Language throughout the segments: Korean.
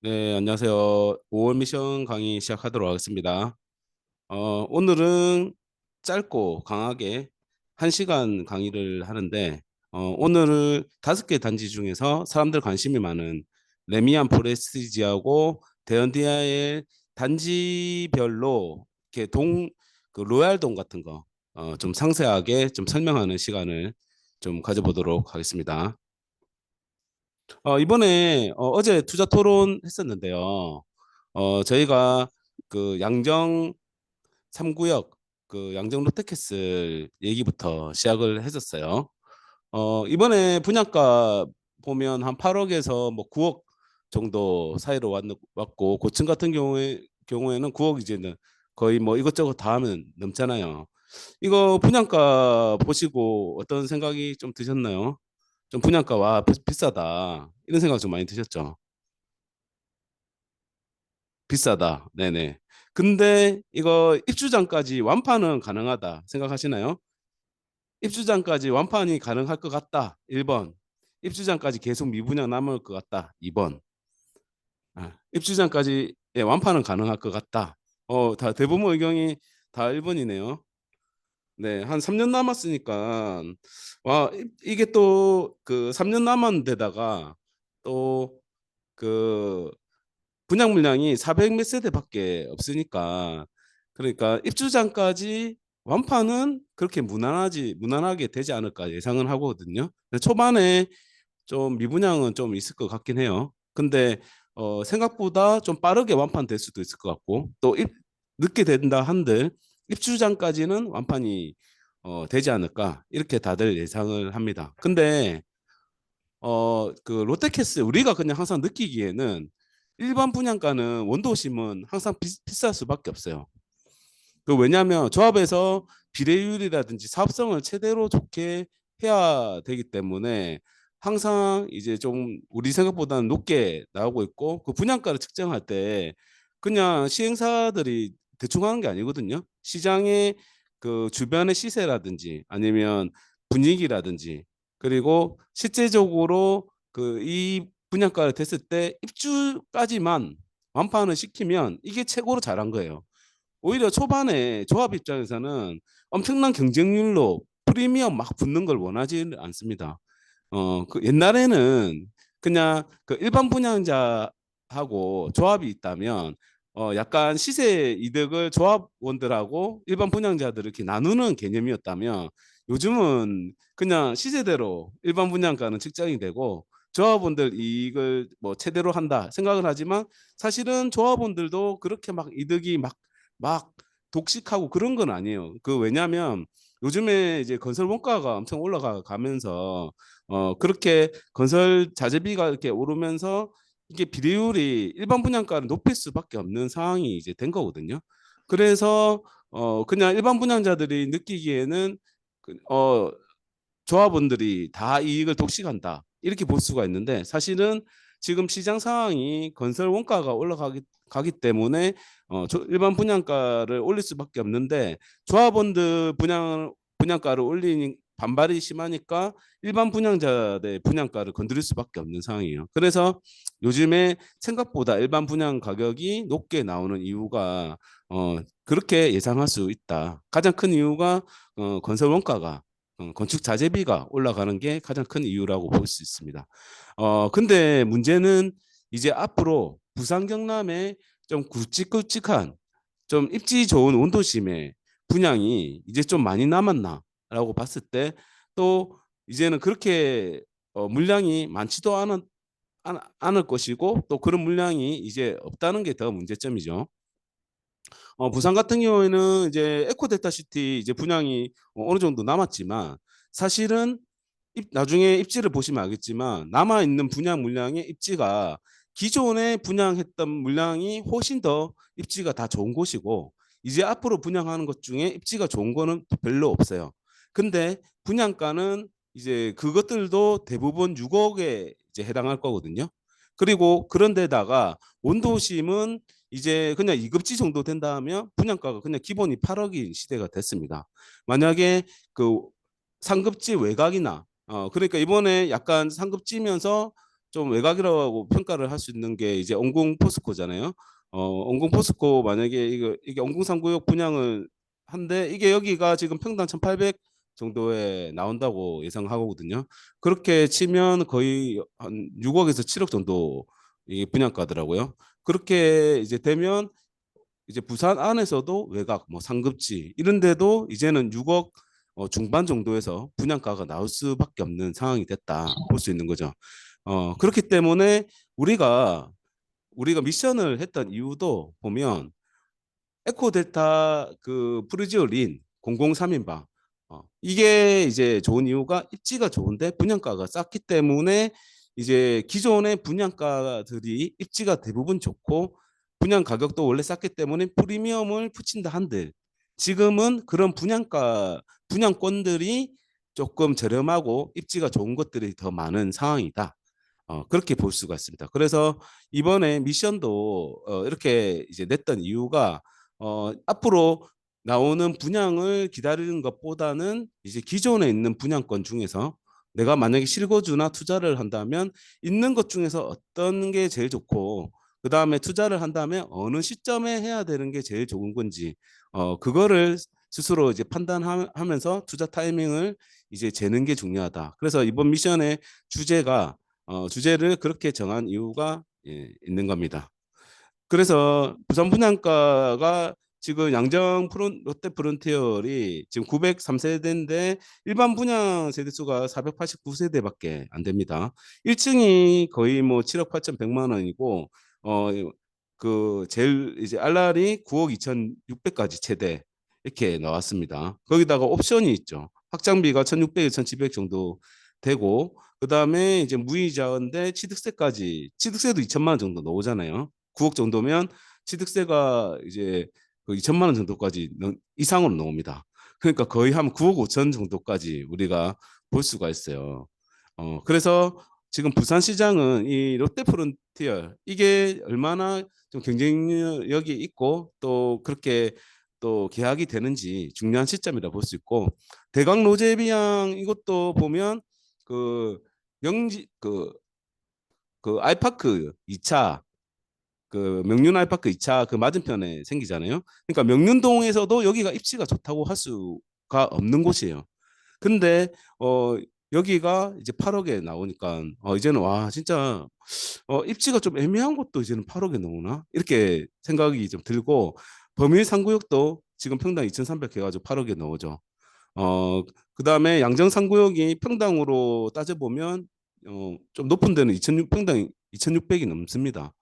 네, 안녕하세요. 5월 미션 강의 시작하도록 하겠습니다. 오늘은 짧고 강하게 1시간 강의를 하는데, 오늘은 5개 단지 중에서 사람들 관심이 많은 레미안 포레스티지하고 대연디아의 단지별로 이렇게 그 로얄동 같은 거, 좀 상세하게 좀 설명하는 시간을 좀 가져보도록 하겠습니다. 이번에 제 투자 토론 했었는데요. 저희가 그 양정 3구역 그 양정 롯데캐슬 얘기부터 시작을 했었어요. 이번에 분양가 보면 한 8억에서 뭐 9억 정도 사이로 왔고 고층 같은 경우에는 9억 이제는 거의 뭐 이것저것 다 하면 넘잖아요. 이거 분양가 보시고 어떤 생각이 좀 드셨나요? 좀 분양가 와 비싸다 이런 생각 좀 많이 드셨죠? 비싸다. 네네. 근데 이거 입주장까지 완판은 가능하다 생각하시나요? 입주장까지 완판이 가능할 것 같다. 1번. 입주장까지 계속 미분양 남을 것 같다. 2번. 입주장까지 예, 완판은 가능할 것 같다. 다 대부분 의견이 다 1번이네요. 네, 한 3년 남았으니까 와 이게 또 그 3년 남았는데다가 또그 분양 물량이 400 몇 세대밖에 없으니까 그러니까 입주장까지 완판은 그렇게 무난하게 되지 않을까 예상은 하거든요. 초반에 좀 미분양은 좀 있을 것 같긴 해요. 근데 생각보다 좀 빠르게 완판될 수도 있을 것 같고 또 늦게 된다 한들 입주장까지는 완판이 되지 않을까 이렇게 다들 예상을 합니다. 근데 그 롯데캐슬 우리가 그냥 항상 느끼기에는 일반 분양가는 원도심은 항상 비쌀 수밖에 없어요. 그 왜냐하면 조합에서 비례율이라든지 사업성을 최대로 좋게 해야 되기 때문에 항상 이제 좀 우리 생각보다는 높게 나오고 있고 그 분양가를 측정할 때 그냥 시행사들이 대충 하는 게 아니거든요. 시장의 그 주변의 시세라든지 아니면 분위기라든지 그리고 실제적으로 그 이 분양가를 됐을 때 입주까지만 완판을 시키면 이게 최고로 잘한 거예요. 오히려 초반에 조합 입장에서는 엄청난 경쟁률로 프리미엄 막 붙는 걸 원하지 않습니다. 그 옛날에는 그냥 그 일반 분양자하고 조합이 있다면 약간 시세 이득을 조합원들하고 일반 분양자들 이렇게 나누는 개념이었다면 요즘은 그냥 시세대로 일반 분양가는 측정이 되고 조합원들 이익을 뭐 최대로 한다 생각을 하지만 사실은 조합원들도 그렇게 막 이득이 막 독식하고 그런 건 아니에요. 그 왜냐하면 요즘에 이제 건설 원가가 엄청 올라가 가면서 그렇게 건설 자재비가 이렇게 오르면서 이게 비례율이 일반 분양가를 높일 수밖에 없는 상황이 이제 된 거거든요. 그래서 그냥 일반 분양자들이 느끼기에는 조합원들이 다 이익을 독식한다 이렇게 볼 수가 있는데 사실은 지금 시장 상황이 건설 원가가 가기 때문에 일반 분양가를 올릴 수밖에 없는데 조합원들 분양가를 올리는 반발이 심하니까 일반 분양자의 분양가를 건드릴 수밖에 없는 상황이에요. 그래서 요즘에 생각보다 일반 분양 가격이 높게 나오는 이유가 그렇게 예상할 수 있다. 가장 큰 이유가 건설 원가가 건축 자재비가 올라가는 게 가장 큰 이유라고 볼 수 있습니다. 근데 문제는 이제 앞으로 부산 경남에 좀 굵직굵직한 좀 입지 좋은 원도심의 분양이 이제 좀 많이 남았나라고 봤을 때 또 이제는 그렇게 물량이 많지도 않을 것이고 또 그런 물량이 이제 없다는 게 더 문제점이죠. 부산 같은 경우에는 이제 에코델타시티 이제 분양이 어느 정도 남았지만 사실은 나중에 입지를 보시면 알겠지만 남아 있는 분양 물량의 입지가 기존에 분양했던 물량이 훨씬 더 입지가 다 좋은 곳이고 이제 앞으로 분양하는 것 중에 입지가 좋은 거는 별로 없어요. 근데 분양가는 이제 그것들도 대부분 6억에 이제 해당할 거거든요. 그리고 그런데다가 원도심은 이제 그냥 2급지 정도 된다 하면 분양가가 그냥 기본이 8억인 시대가 됐습니다. 만약에 그 상급지 외곽이나 그러니까 이번에 약간 상급지면서 좀 외곽이라고 평가를 할 수 있는 게 이제 원궁 포스코잖아요. 원궁 포스코 만약에 이게 원궁 3구역 분양을 한데 이게 여기가 지금 평당 1,800 정도에 나온다고 예상하거든요. 그렇게 치면 거의 한 6억에서 7억 정도 이 분양가더라고요. 그렇게 이제 되면 이제 부산 안에서도 외곽, 뭐 상급지 이런 데도 이제는 6억 중반 정도에서 분양가가 나올 수밖에 없는 상황이 됐다 볼 수 있는 거죠. 그렇기 때문에 우리가 미션을 했던 이유도 보면 에코델타 그 프루지오 린 003인방 이게 이제 좋은 이유가 입지가 좋은데 분양가가 쌌기 때문에 이제 기존의 분양가들이 입지가 대부분 좋고 분양 가격도 원래 쌌기 때문에 프리미엄을 붙인다 한들 지금은 그런 분양권들이 조금 저렴하고 입지가 좋은 것들이 더 많은 상황이다. 그렇게 볼 수가 있습니다. 그래서 이번에 미션도 이렇게 이제 냈던 이유가 앞으로 나오는 분양을 기다리는 것보다는 이제 기존에 있는 분양권 중에서 내가 만약에 실거주나 투자를 한다면 있는 것 중에서 어떤 게 제일 좋고 그 다음에 투자를 한다면 어느 시점에 해야 되는 게 제일 좋은 건지 그거를 스스로 이제 판단하면서 투자 타이밍을 이제 재는 게 중요하다. 그래서 이번 미션의 주제를 그렇게 정한 이유가 있는 겁니다. 그래서 부산 분양가가 지금 롯데 프론티어이 지금 903세대인데 일반 분양 세대수가 489세대밖에 안 됩니다. 1층이 거의 뭐 7억 8,100만 원이고 어 그 제일 이제 알라리 9억 2,600까지 최대 이렇게 나왔습니다. 거기다가 옵션이 있죠. 확장비가 1,600, 1,700 정도 되고 그다음에 이제 무이자인데 취득세도 2천만 원 정도 나오잖아요. 9억 정도면 취득세가 이제 그 2천만 원 정도까지 이상으로 나옵니다. 그러니까 거의 한 9억 5천 정도까지 우리가 볼 수가 있어요. 그래서 지금 부산시장은 이 롯데프론티어 이게 얼마나 좀 경쟁력이 있고 또 그렇게 또 계약이 되는지 중요한 시점이라 볼 수 있고 대강 로제비앙 이것도 보면 그 명지 그 아이파크 2차 그 명륜 아이파크 2차 그 맞은편에 생기잖아요. 그러니까 명륜동에서도 여기가 입지가 좋다고 할 수가 없는 곳이에요. 근데 여기가 이제 8억에 나오니까 이제는 와 진짜 입지가 좀 애매한 곳도 이제는 8억에 나오나 이렇게 생각이 좀 들고 범일 3구역도 지금 평당 2,300 해가지고 8억에 나오죠. 어, 그다음에 양정 3구역이 평당으로 따져보면 좀 높은 데는 2,600 평당 2,600이 넘습니다.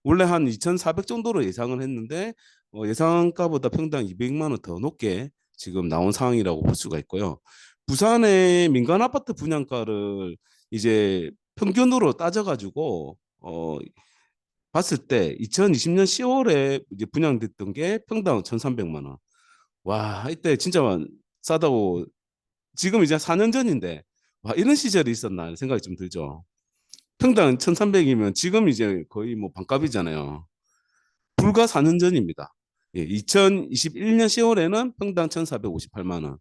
원래 한 2,400 정도로 예상을 했는데 예상가보다 평당 200만 원 더 높게 지금 나온 상황이라고 볼 수가 있고요. 부산의 민간 아파트 분양가를 이제 평균으로 따져가지고 봤을 때 2020년 10월에 이제 분양됐던 게 평당 1,300만 원. 와, 이때 진짜 싸다고 지금 이제 4년 전인데 와, 이런 시절이 있었나 하는 생각이 좀 들죠. 평당 1,300이면 지금 이제 거의 뭐 반값이잖아요. 불과 4년 전입니다. 예, 2021년 10월에는 평당 1,458만 원.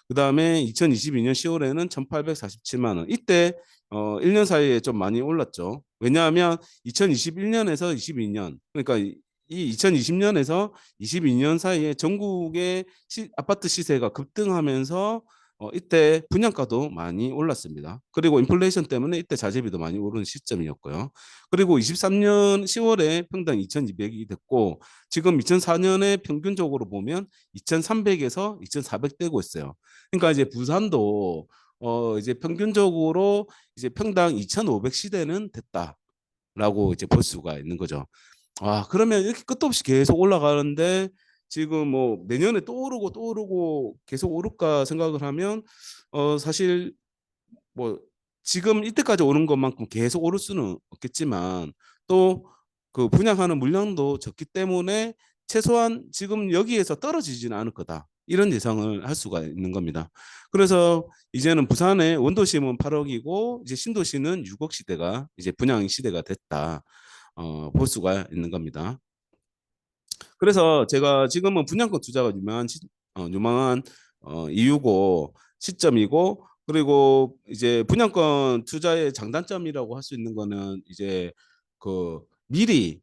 그다음에 2022년 10월에는 1,847만 원. 이때 1년 사이에 좀 많이 올랐죠. 왜냐하면 2021년에서 22년 그러니까 이 2020년에서 22년 사이에 전국의 아파트 시세가 급등하면서 이때 분양가도 많이 올랐습니다. 그리고 인플레이션 때문에 이때 자재비도 많이 오르는 시점이었고요. 그리고 23년 10월에 평당 2,200이 됐고 지금 2004년에 평균적으로 보면 2,300에서 2,400 되고 있어요. 그러니까 이제 부산도 이제 평균적으로 이제 평당 2,500 시대는 됐다라고 이제 볼 수가 있는 거죠. 아, 그러면 이렇게 끝도 없이 계속 올라가는데 지금 뭐 내년에 또 오르고 또 오르고 계속 오를까 생각을 하면 사실 뭐 지금 이때까지 오른 것만큼 계속 오를 수는 없겠지만 또 그 분양하는 물량도 적기 때문에 최소한 지금 여기에서 떨어지지는 않을 거다. 이런 예상을 할 수가 있는 겁니다. 그래서 이제는 부산의 원도심은 8억이고 이제 신도시는 6억 시대가 이제 분양 시대가 됐다. 볼 수가 있는 겁니다. 그래서 제가 지금은 분양권 투자가 유망한 이유고 시점이고 그리고 이제 분양권 투자의 장단점이라고 할 수 있는 거는 이제 그 미리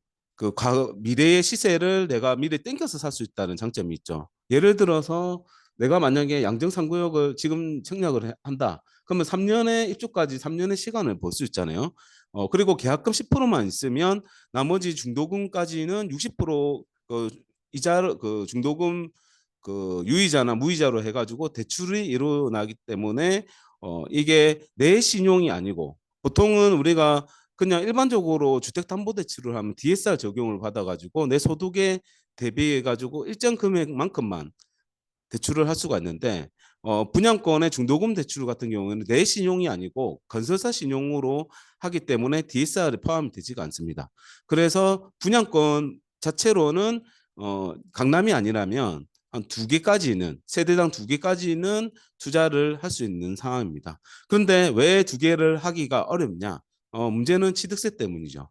미래의 시세를 내가 미리 땡겨서 살 수 있다는 장점이 있죠. 예를 들어서 내가 만약에 양정 3구역을 지금 청약을 한다. 그러면 3년의 입주까지 3년의 시간을 볼 수 있잖아요. 그리고 계약금 10%만 있으면 나머지 중도금까지는 60% 이자 중도금 유이자나 무이자로 해가지고 대출이 일어나기 때문에 이게 내 신용이 아니고 보통은 우리가 그냥 일반적으로 주택담보대출을 하면 DSR 적용을 받아가지고 내 소득에 대비해가지고 일정 금액만큼만 대출을 할 수가 있는데 분양권의 중도금 대출 같은 경우에는 내 신용이 아니고 건설사 신용으로 하기 때문에 DSR에 포함이 되지가 않습니다. 그래서 분양권 자체로는 강남이 아니라면 한 2개까지는 세대당 2개까지는 투자를 할 수 있는 상황입니다. 그런데 왜 2개를 하기가 어렵냐? 문제는 취득세 때문이죠.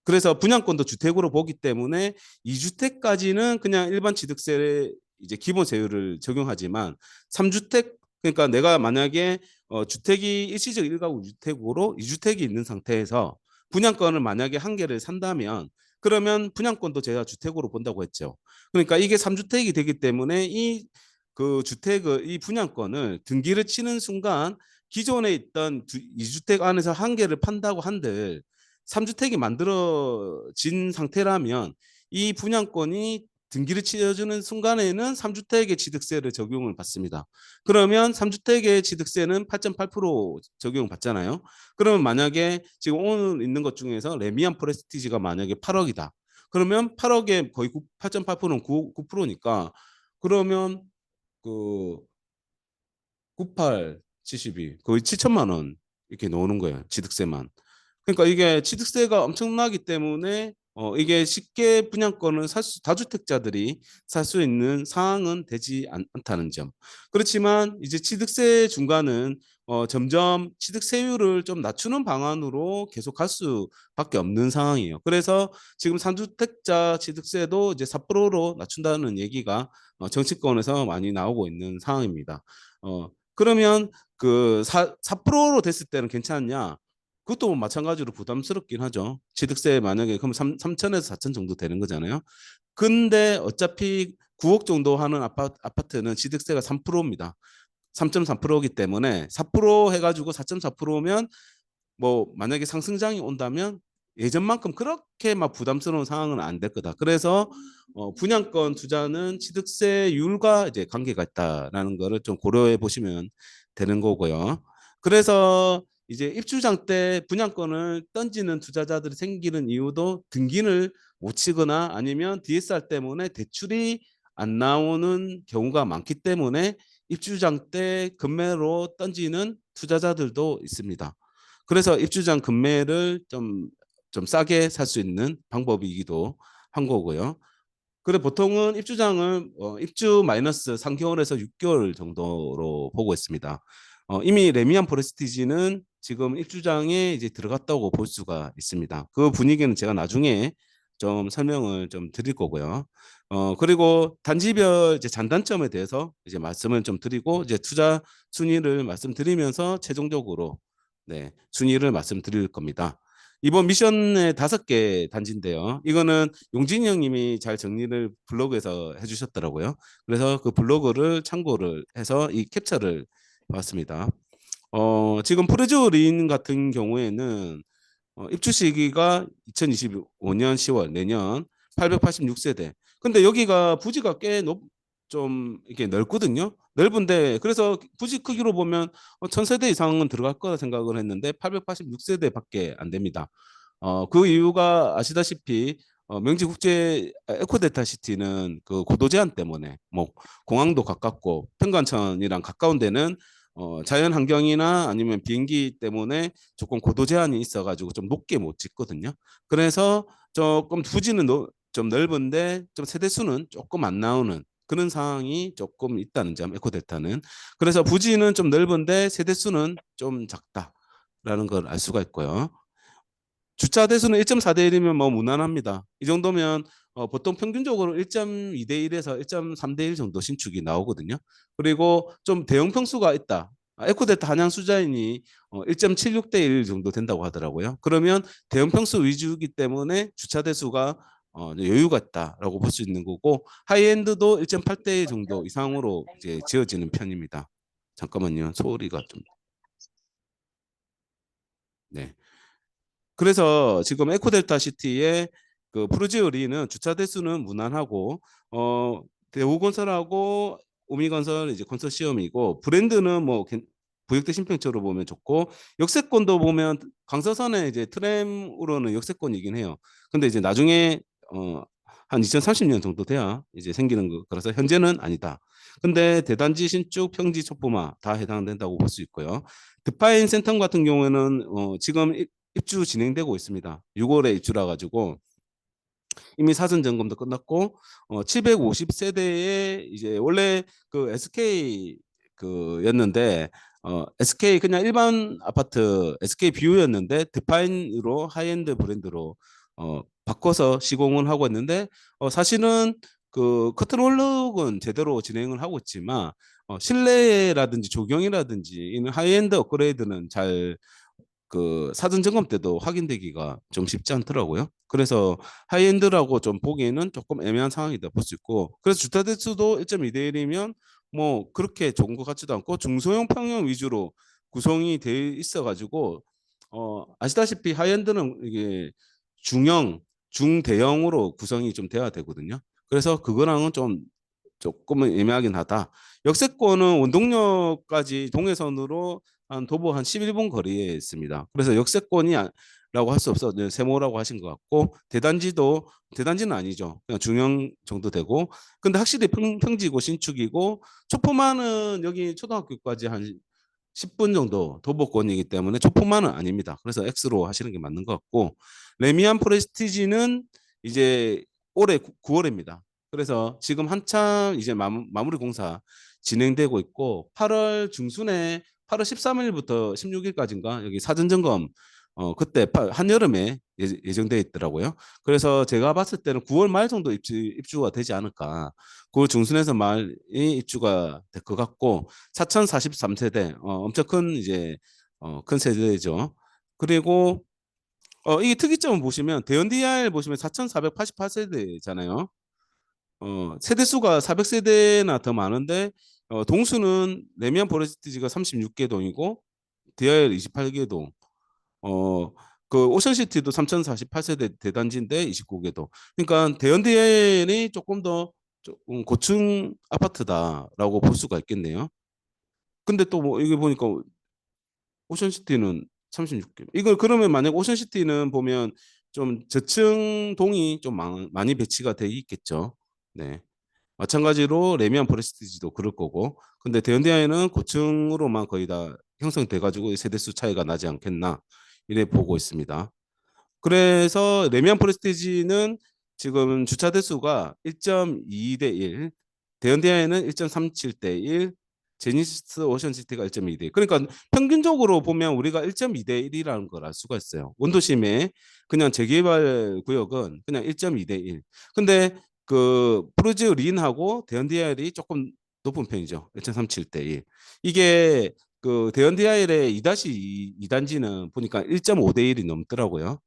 그래서 분양권도 주택으로 보기 때문에 2주택까지는 그냥 일반 취득세 이제 기본 세율을 적용하지만 3주택 그러니까 내가 만약에 주택이 일시적 1가구 주택으로 2주택이 있는 상태에서 분양권을 만약에 1개를 산다면 그러면 분양권도 제가 주택으로 본다고 했죠. 그러니까 이게 3주택이 되기 때문에 이 이 분양권을 등기를 치는 순간 기존에 있던 2주택 안에서 1개를 판다고 한들 3주택이 만들어진 상태라면 이 분양권이 등기를 치러주는 순간에는 3주택의 취득세를 적용을 받습니다. 그러면 3주택의 취득세는 8.8% 적용받잖아요. 그러면 만약에 지금 오늘 있는 것 중에서 레미안 프레스티지가 만약에 8억이다. 그러면 8억에 거의 8.8%는 9%니까 그러면 그 98, 72 거의 7천만 원 이렇게 나오는 거예요. 취득세만. 그러니까 이게 취득세가 엄청나기 때문에 이게 쉽게 분양권을 다주택자들이 살 수 있는 상황은 되지 않다는 점. 그렇지만 이제 취득세 중과는 점점 취득세율을 좀 낮추는 방안으로 계속 갈 수밖에 없는 상황이에요. 그래서 지금 상주택자 취득세도 이제 4%로 낮춘다는 얘기가 정치권에서 많이 나오고 있는 상황입니다. 그러면 4%로 됐을 때는 괜찮냐? 그것도 뭐 마찬가지로 부담스럽긴 하죠. 취득세 만약에 그럼 3천에서 4천 정도 되는 거잖아요. 근데 어차피 9억 정도 하는 아파트는 취득세가 3%입니다. 3.3%이기 때문에 4% 해가지고 4.4%면 뭐 만약에 상승장이 온다면 예전만큼 그렇게 막 부담스러운 상황은 안 될 거다. 그래서 분양권 투자는 취득세율과 이제 관계가 있다라는 거를 좀 고려해 보시면 되는 거고요. 그래서 이제 입주장 때 분양권을 던지는 투자자들이 생기는 이유도 등기를 못 치거나 아니면 DSR 때문에 대출이 안 나오는 경우가 많기 때문에 입주장 때 급매로 던지는 투자자들도 있습니다. 그래서 입주장 급매를 좀 싸게 살 수 있는 방법이기도 한 거고요. 그래 보통은 입주장을 입주 마이너스 3개월에서 6개월 정도로 보고 있습니다. 이미 레미안 프레스티지는 지금 입주장에 이제 들어갔다고 볼 수가 있습니다. 그 분위기는 제가 나중에 좀 설명을 좀 드릴 거고요. 그리고 단지별 이제 장단점에 대해서 이제 말씀을 좀 드리고 이제 투자 순위를 말씀드리면서 최종적으로 네, 순위를 말씀드릴 겁니다. 이번 미션의 5개 단지인데요. 이거는 용진이 형님이 잘 정리를 블로그에서 해주셨더라고요. 그래서 그 블로그를 참고를 해서 이 캡처를 봤습니다. 지금 프레즈린 같은 경우에는 입주 시기가 2025년 10월 내년 886세대. 근데 여기가 부지가 좀 이렇게 넓거든요. 넓은데 그래서 부지 크기로 보면 1000세대 이상은 들어갈 거라 생각을 했는데 886세대밖에 안 됩니다. 그 이유가 아시다시피 명지국제 에코데타 시티는 그 고도 제한 때문에 뭐 공항도 가깝고 평관천이랑 가까운 데는 자연 환경이나 아니면 비행기 때문에 조금 고도 제한이 있어가지고 좀 높게 못 짓거든요. 그래서 조금 부지는 좀 넓은데 좀 세대 수는 조금 안 나오는 그런 상황이 조금 있다는 점 에코델타는. 그래서 부지는 좀 넓은데 세대 수는 좀 작다라는 걸 알 수가 있고요. 주차 대수는 1.4대 1이면 뭐 무난합니다. 이 정도면 보통 평균적으로 1.2대 1에서 1.3대 1 정도 신축이 나오거든요. 그리고 좀 대형 평수가 있다. 에코델타 한양 수자인이 1.76대 1 정도 된다고 하더라고요. 그러면 대형 평수 위주이기 때문에 주차 대수가 여유가 있다라고 볼 수 있는 거고, 하이엔드도 1.8대 1 정도 이상으로 이제 지어지는 편입니다. 잠깐만요. 소리가 좀. 네. 그래서 지금 에코델타 시티의 그 프루지오리는 주차 대수는 무난하고, 대우건설하고 오미건설 이제 컨소시엄이고, 브랜드는 뭐 부역대 신평처로 보면 좋고, 역세권도 보면 강서선에 이제 트램으로는 역세권이긴 해요. 근데 이제 나중에 한 2030년 정도 돼야 이제 생기는 거, 그래서 현재는 아니다. 근데 대단지, 신축, 평지, 촉부마 다 해당된다고 볼 수 있고요. 드파인 센텀 같은 경우에는 지금 입주 진행되고 있습니다. 6월에 입주라 가지고 이미 사전 점검도 끝났고, 750세대에 이제 원래 그 SK 그였는데, SK 그냥 일반 아파트 SK 뷰였는데 디파인으로 하이엔드 브랜드로 바꿔서 시공을 하고 있는데, 사실은 그 커튼 월룩은 제대로 진행을 하고 있지만 실내라든지 조경이라든지 이런 하이엔드 업그레이드는 잘 그 사전 점검 때도 확인되기가 좀 쉽지 않더라고요. 그래서 하이엔드라고 좀 보기에는 조금 애매한 상황이다 볼 수 있고, 그래서 주차 대수도 1.2대 1이면 뭐 그렇게 좋은 것 같지도 않고, 중소형 평형 위주로 구성이 돼 있어 가지고 아시다시피 하이엔드는 이게 중형, 중대형으로 구성이 좀 돼야 되거든요. 그래서 그거랑은 좀 조금은 애매하긴 하다. 역세권은 원동력까지 동해선으로 한 도보 한 11분 거리에 있습니다. 그래서 역세권이라고 할 수 없어. 네, 세모라고 하신 것 같고, 대단지는 아니죠. 그냥 중형 정도 되고, 근데 확실히 평지고 신축이고, 초포만은 여기 초등학교까지 한 10분 정도 도보권이기 때문에 초포만은 아닙니다. 그래서 X로 하시는 게 맞는 것 같고, 레미안 프레스티지는 이제 올해 9월입니다. 그래서 지금 한참 이제 마무리 공사 진행되고 있고, 8월 중순에 8월 13일부터 16일까지인가 여기 사전 점검 그때 한여름에 예정돼 있더라고요. 그래서 제가 봤을 때는 9월 말 정도 입주가 되지 않을까. 9월 중순에서 말이 입주가 될 것 같고, 4043세대 엄청 큰 이제 큰 세대죠. 그리고 이게 특이점을 보시면 대연 DIR 보시면 4488세대잖아요. 세대수가 400세대나 더 많은데, 동수는 레미안 포레스티지가 36개 동이고 DIR 28개 동. 어, 그 오션시티도 3048세대 대단지인데 29개 동. 그러니까 대연 DIR이 조금 더 조금 고층 아파트다라고 볼 수가 있겠네요. 근데 또 뭐 이게 보니까 오션시티는 36개. 이걸 그러면 만약 오션시티는 보면 좀 저층 동이 좀 많이 배치가 돼 있겠죠. 네. 마찬가지로 레미안 포레스티지도 그럴 거고. 근데 대연대학에는 고층으로만 거의 다 형성돼 가지고 세대수 차이가 나지 않겠나 이래 보고 있습니다. 그래서 레미안 프레스티지는 지금 주차 대수가 1.2대 1, 대연대학에는 1.37대 1, 제니시스 오션시티가 1.2대 1. 그러니까 평균적으로 보면 우리가 1.2대 1이라는 걸 알 수가 있어요. 원도심의 그냥 재개발 구역은 그냥 1.2대 1. 근데 그 프루지오 린하고 대연디아일이 조금 높은 편이죠. 1.37대 1. 이게 그 대연디아일의 2-2단지는 보니까 1.5대 1이 넘더라고요.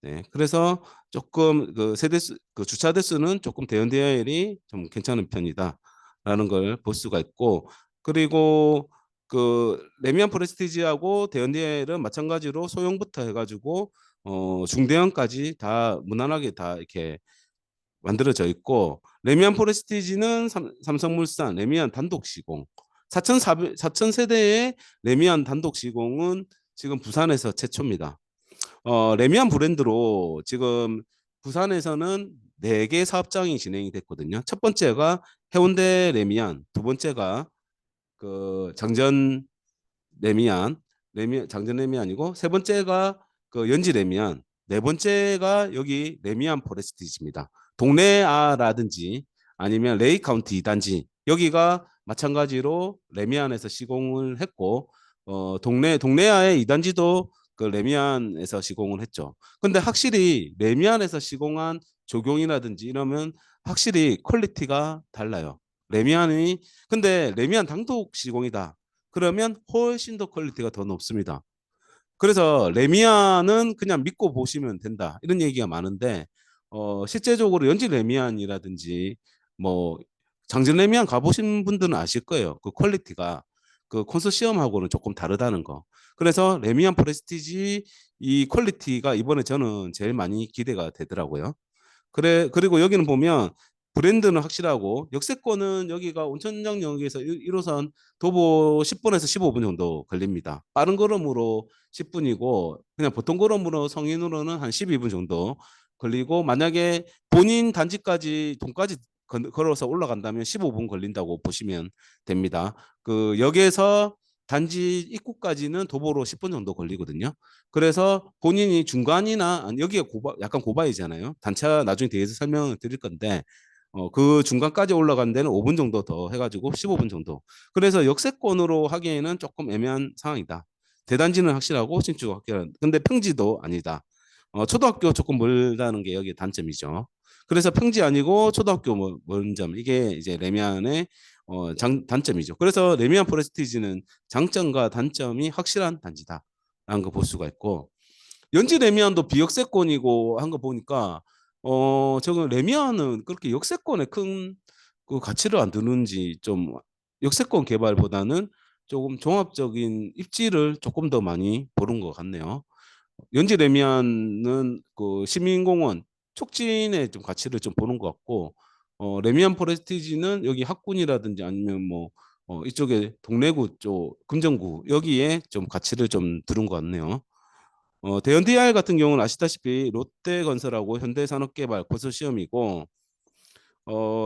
네, 그래서 조금 그 세대수 그 주차 대수는 조금 대연 디아일이 좀 괜찮은 편이다라는 걸 볼 수가 있고, 그리고 그 레미안 프레스티지하고 대연 디아일은 마찬가지로 소형부터 해가지고 중대형까지 다 무난하게 다 이렇게 만들어져 있고, 레미안 포레스티지는 삼성물산 레미안 단독 시공 4,000세대의 레미안 단독 시공은 지금 부산에서 최초입니다. 레미안 브랜드로 지금 부산에서는 4개 사업장이 진행이 됐거든요. 첫 번째가 해운대 레미안, 두 번째가 그 장전 장전 레미안이고, 세 번째가 그 연지 레미안, 네 번째가 여기 레미안 포레스티지입니다. 동래아라든지 아니면 레이 카운티 단지, 여기가 마찬가지로 레미안에서 시공을 했고, 동래아의 2단지도 그 레미안에서 시공을 했죠. 근데 확실히 레미안에서 시공한 조경이라든지 이러면 확실히 퀄리티가 달라요. 레미안이 근데 레미안 단독 시공이다. 그러면 훨씬 더 퀄리티가 더 높습니다. 그래서 레미안은 그냥 믿고 보시면 된다 이런 얘기가 많은데 실제적으로 연지 레미안이라든지 뭐 장진 레미안 가보신 분들은 아실 거예요. 그 퀄리티가 그 콘소시엄하고는 조금 다르다는 거. 그래서 레미안 프레스티지 이 퀄리티가 이번에 저는 제일 많이 기대가 되더라고요. 그래 그리고 여기는 보면 브랜드는 확실하고 역세권은 여기가 온천장역에서 1호선 도보 10분에서 15분 정도 걸립니다. 빠른 걸음으로 10분이고 그냥 보통 걸음으로 성인으로는 한 12분 정도 걸리고 만약에 본인 단지까지 동까지 걸어서 올라간다면 15분 걸린다고 보시면 됩니다. 그 역에서 단지 입구까지는 도보로 10분 정도 걸리거든요. 그래서 본인이 중간이나 여기가 약간 고바이잖아요. 단차 나중에 대해서 설명을 드릴 건데 그 중간까지 올라간 데는 5분 정도 더 해가지고 15분 정도. 그래서 역세권으로 하기에는 조금 애매한 상황이다. 대단지는 확실하고 신축 확실한. 근데 평지도 아니다. 초등학교 조금 멀다는 게 여기 단점이죠. 그래서 평지 아니고 초등학교 먼 점. 이게 이제 레미안의 단점이죠. 그래서 레미안 프레스티지는 장점과 단점이 확실한 단지다라는 거 볼 수가 있고 연지 레미안도 비역세권이고 한 거 보니까 저거 레미안은 그렇게 역세권에 큰 그 가치를 안 두는지 좀 역세권 개발보다는 조금 종합적인 입지를 조금 더 많이 보는 것 같네요. 연지 레미안은 그 시민공원 촉진에 좀 가치를 좀 보는 것 같고 레미안 포레스티지는 여기 학군이라든지 아니면 뭐 이쪽에 동래구 쪽 금정구 여기에 좀 가치를 좀 두는 것 같네요. 대현 DR 같은 경우는 아시다시피 롯데건설하고 현대산업개발 건설시험이고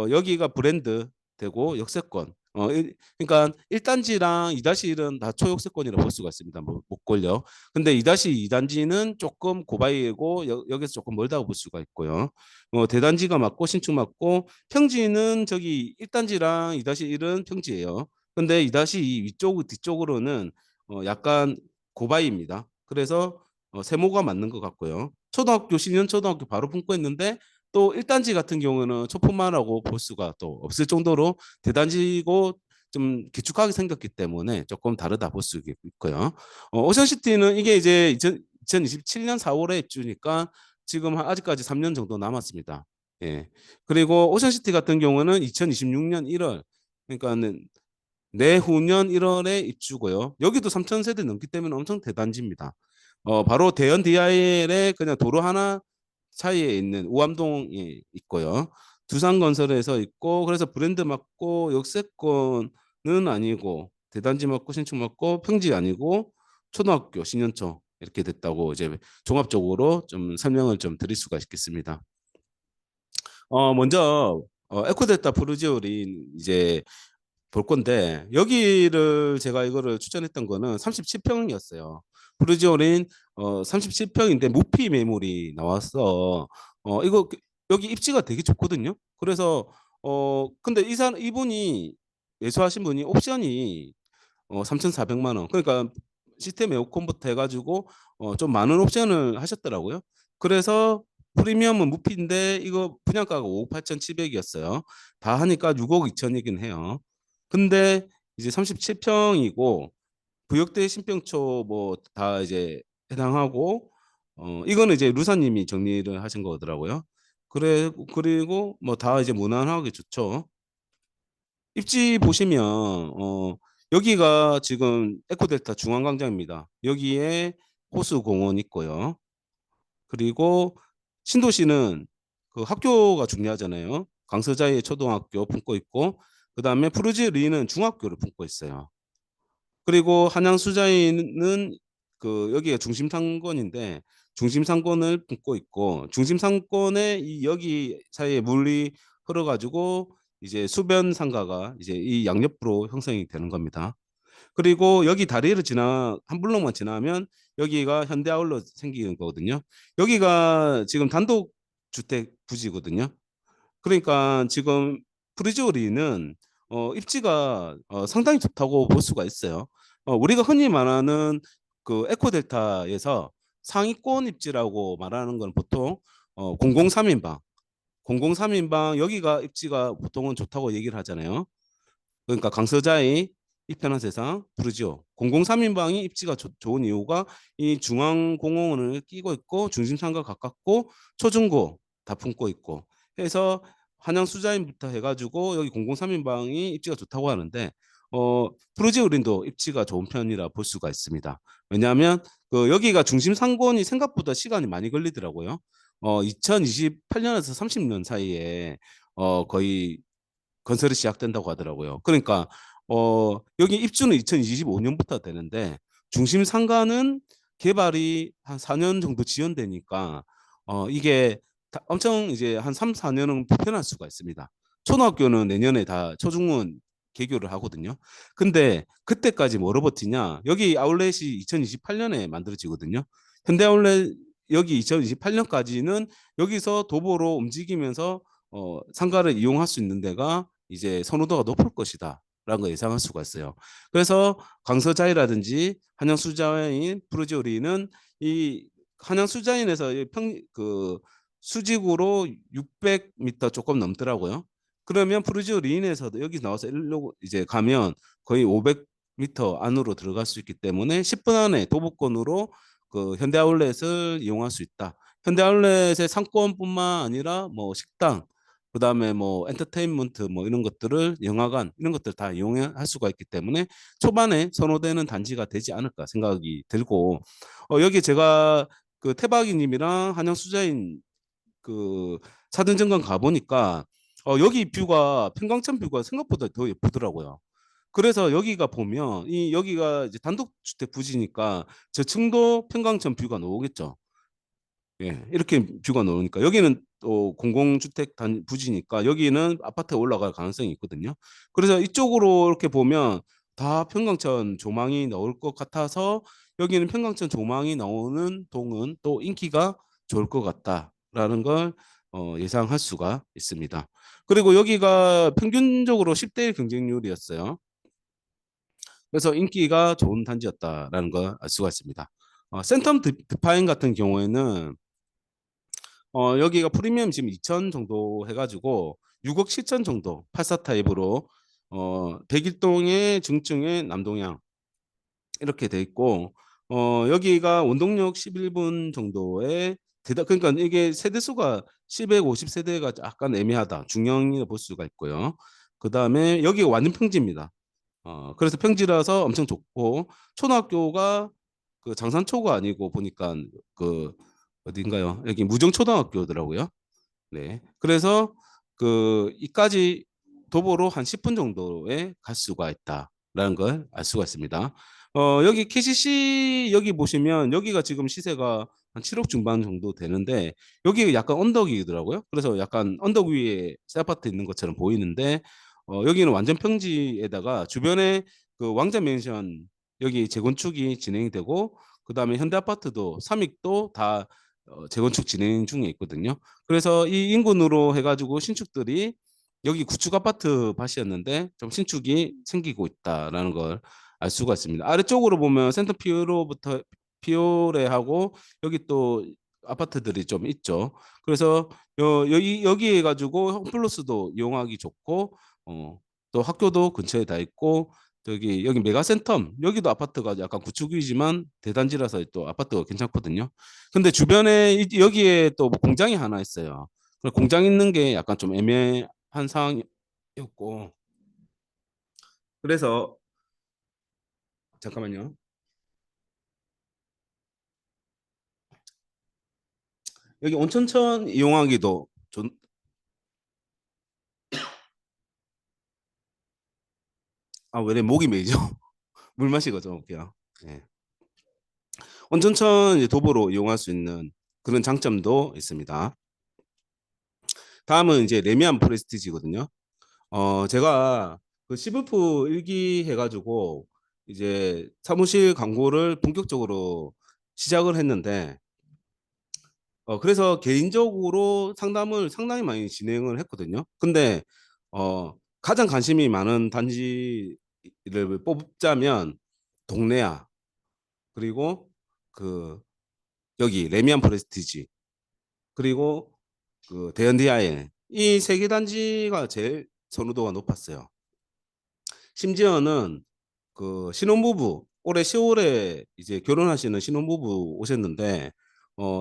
여기가 브랜드 되고 역세권. 그러니까 1단지랑 2-1은 다 초역세권이라고 볼 수가 있습니다. 못 걸려. 근데 2-2단지는 조금 고바이고 여기서 조금 멀다고 볼 수가 있고요. 대단지가 맞고 신축 맞고 평지는 저기 1단지랑 2-1은 평지예요. 근데 2-2 위쪽 뒤쪽으로는 약간 고바이입니다. 그래서 세모가 맞는 것 같고요. 초등학교 신현 초등학교 바로 품고 있는데 또 1단지 같은 경우는 초품화라고 볼 수가 또 없을 정도로 대단지고 좀 기축하게 생겼기 때문에 조금 다르다 볼 수 있고요. 오션시티는 이게 이제 2027년 4월에 입주니까 지금 아직까지 3년 정도 남았습니다. 예. 그리고 오션시티 같은 경우는 2026년 1월 그러니까는 내후년 1월에 입주고요. 여기도 3천 세대 넘기 때문에 엄청 대단지입니다. 바로 대연 DIL의 그냥 도로 하나 사이에 있는 우암동에 있고요. 두산건설에서 있고 그래서 브랜드 맞고 역세권은 아니고 대단지 맞고 신축 맞고 평지 아니고 초등학교 신년초 이렇게 됐다고 이제 종합적으로 좀 설명을 좀 드릴 수가 있겠습니다. 먼저 에코델타 프루지오린 이제 볼 건데 여기를 제가 이거를 추천했던 거는 37평이었어요. 브루지오린 37평인데 무피 매물이 나왔어. 이거 여기 입지가 되게 좋거든요. 그래서 근데 이분이 매수하신 분이 옵션이 3,400만 원. 그러니까 시스템 에어컨부터 해가지고 좀 많은 옵션을 하셨더라고요. 그래서 프리미엄은 무피인데 이거 분양가가 5억 8,700이었어요. 다 하니까 6억 2천이긴 해요. 근데 이제 37평이고 구역대 신병초 뭐 다 이제 해당하고 이거는 이제 루사님이 정리를 하신 거더라고요. 그래 그리고 뭐 다 이제 무난하게 좋죠. 입지 보시면 여기가 지금 에코델타 중앙광장입니다. 여기에 호수공원 있고요. 그리고 신도시는 그 학교가 중요하잖아요. 강서자의 초등학교 품고 있고 그다음에 푸르지리는 중학교를 품고 있어요. 그리고 한양수자인은 그 여기가 중심 상권인데 중심 상권을 품고 있고 중심 상권에 이 여기 사이에 물이 흘러가지고 이제 수변 상가가 이제 이 양옆으로 형성이 되는 겁니다. 그리고 여기 다리를 지나 한 블록만 지나면 여기가 현대아울렛 생기는 거거든요. 여기가 지금 단독 주택 부지거든요. 그러니까 지금 프리즈오리는 입지가 상당히 좋다고 볼 수가 있어요. 우리가 흔히 말하는 그 에코델타에서 상위권 입지라고 말하는 건 보통 003인방, 003인방 여기가 입지가 보통은 좋다고 얘기를 하잖아요. 그러니까 강서자이 이 편한 세상, 부르지오. 003인방이 입지가 좋은 이유가 이 중앙공원을 끼고 있고 중심상과 가깝고 초중고 다 품고 있고 해서 한양수자인부터 해가지고 여기 003인방이 입지가 좋다고 하는데 프루지오린도 입지가 좋은 편이라 볼 수가 있습니다. 왜냐하면 그 여기가 중심 상권이 생각보다 시간이 많이 걸리더라고요. 2028년에서 30년 사이에 거의 건설이 시작된다고 하더라고요. 그러니까 여기 입주는 2025년부터 되는데 중심 상가는 개발이 한 4년 정도 지연되니까 이게 엄청 이제 한 3, 4년은 불편할 수가 있습니다. 초등학교는 내년에 다 초중원 개교를 하거든요. 근데 그때까지 뭐로 버티냐? 여기 아울렛이 2028년에 만들어지거든요. 현대 아울렛 여기 2028년까지는 여기서 도보로 움직이면서 상가를 이용할 수 있는 데가 이제 선호도가 높을 것이다. 라는 걸 예상할 수가 있어요. 그래서 강서자이라든지 한양수자인 프루지오리는 이 한양수자인에서 그 수직으로 600m 조금 넘더라고요. 그러면 프루지오리인에서도 여기 나와서 일로 이제 가면 거의 500m 안으로 들어갈 수 있기 때문에 10분 안에 도보권으로 그 현대아울렛을 이용할 수 있다. 현대아울렛의 상권뿐만 아니라 뭐 식당, 그다음에 뭐 엔터테인먼트 뭐 이런 것들을 영화관 이런 것들 다 이용할 수가 있기 때문에 초반에 선호되는 단지가 되지 않을까 생각이 들고 여기 제가 그 태박이님이랑 한양수자인 그 사등정관 가보니까 여기 뷰가 평강천 뷰가 생각보다 더 예쁘더라고요. 그래서 여기가 보면 이 여기가 이제 단독주택 부지니까 저층도 평강천 뷰가 나오겠죠. 예, 이렇게 뷰가 나오니까 여기는 또 공공주택 단 부지니까 여기는 아파트에 올라갈 가능성이 있거든요. 그래서 이쪽으로 이렇게 보면 다 평강천 조망이 나올 것 같아서 여기는 평강천 조망이 나오는 동은 또 인기가 좋을 것 같다라는 걸 예상할 수가 있습니다. 그리고 여기가 평균적으로 10대 1 경쟁률이었어요. 그래서 인기가 좋은 단지였다라는 걸 알 수가 있습니다. 센텀 드파인 같은 경우에는 여기가 프리미엄 지금 2천 정도 해가지고 6억 7천 정도 84 타입으로 백일동의 중층의 남동향 이렇게 돼 있고 여기가 원동력 11분 정도의 그러니까 이게 세대수가 750세대가 약간 애매하다 중형이라 볼 수가 있고요. 그 다음에 여기가 완전 평지입니다. 그래서 평지라서 엄청 좋고 초등학교가 그 장산초가 아니고 보니까 그 어딘가요? 여기 무정초등학교더라고요. 네. 그래서 그 이까지 도보로 한 10분 정도에 갈 수가 있다라는 걸 알 수가 있습니다. 여기 KCC 여기 보시면 여기가 지금 시세가 한 7억 중반 정도 되는데 여기 약간 언덕이더라고요. 그래서 약간 언덕 위에 새 아파트 있는 것처럼 보이는데 여기는 완전 평지에다가 주변에 그 왕자 맨션 여기 재건축이 진행이 되고 그다음에 현대 아파트도 삼익도 다 재건축 진행 중에 있거든요. 그래서 이 인근으로 해가지고 신축들이 여기 구축 아파트 밭이었는데 좀 신축이 생기고 있다라는 걸 알 수가 있습니다. 아래쪽으로 보면 센터 피오로부터 피오레하고 여기 또 아파트들이 좀 있죠. 그래서 여기 해가지고 홈플러스도 이용하기 좋고 또 학교도 근처에 다 있고 여기 메가센텀 여기도 아파트가 약간 구축이지만 대단지라서 또 아파트가 괜찮거든요. 근데 주변에 여기에 또 공장이 하나 있어요. 공장 있는 게 약간 좀 애매한 상황이었고 그래서 잠깐만요. 여기 온천천 이용하기도 좋. 왜래 목이 메이죠? 물 마시고 좀 올게요. 예. 온천천 이제 도보로 이용할 수 있는 그런 장점도 있습니다. 다음은 이제 레미안 프레스티지거든요. 제가 그 시브프 일기 해가지고 이제 사무실 광고를 본격적으로 시작을 했는데 그래서 개인적으로 상담을 상당히 많이 진행을 했거든요. 근데 가장 관심이 많은 단지를 뽑자면 동래야 그리고 그 여기 레미안 프레스티지 그리고 그 대현디아일 이 세 개 단지가 제일 선호도가 높았어요. 심지어는 그 신혼부부 올해 10월에 이제 결혼하시는 신혼부부 오셨는데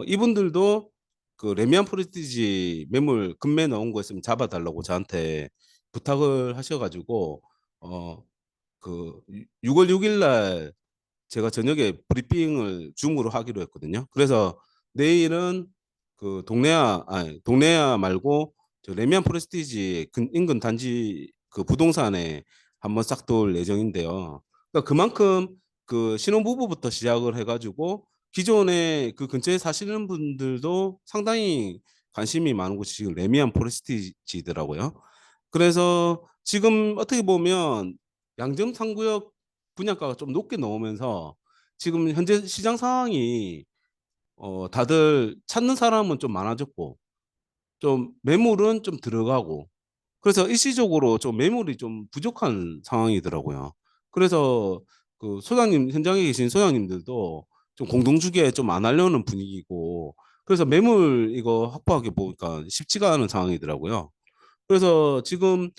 이분들도 그 레미안 프레스티지 매물 금매 나온 거 있으면 잡아달라고 저한테 부탁을 하셔가지고 그 6월 6일 날 제가 저녁에 브리핑을 줌으로 하기로 했거든요. 그래서 내일은 그 동네야 말고 저 레미안 프레스티지 인근 단지 그 부동산에 한번 싹 돌 예정인데요. 그러니까 그만큼 그 신혼부부부터 시작을 해가지고 기존에 그 근처에 사시는 분들도 상당히 관심이 많은 곳이 지금 레미안 포레스티지더라고요. 그래서 지금 어떻게 보면 양정 3구역 분양가가 좀 높게 나오면서 지금 현재 시장 상황이 다들 찾는 사람은 좀 많아졌고 좀 매물은 좀 들어가고 그래서 일시적으로 좀 매물이 좀 부족한 상황이더라고요. 그래서 그 소장님 현장에 계신 소장님들도 좀 공동주게 좀 안 하려는 분위기고 그래서 매물 이거 확보하기 보니까 쉽지가 않은 상황이더라고요. 그래서 지금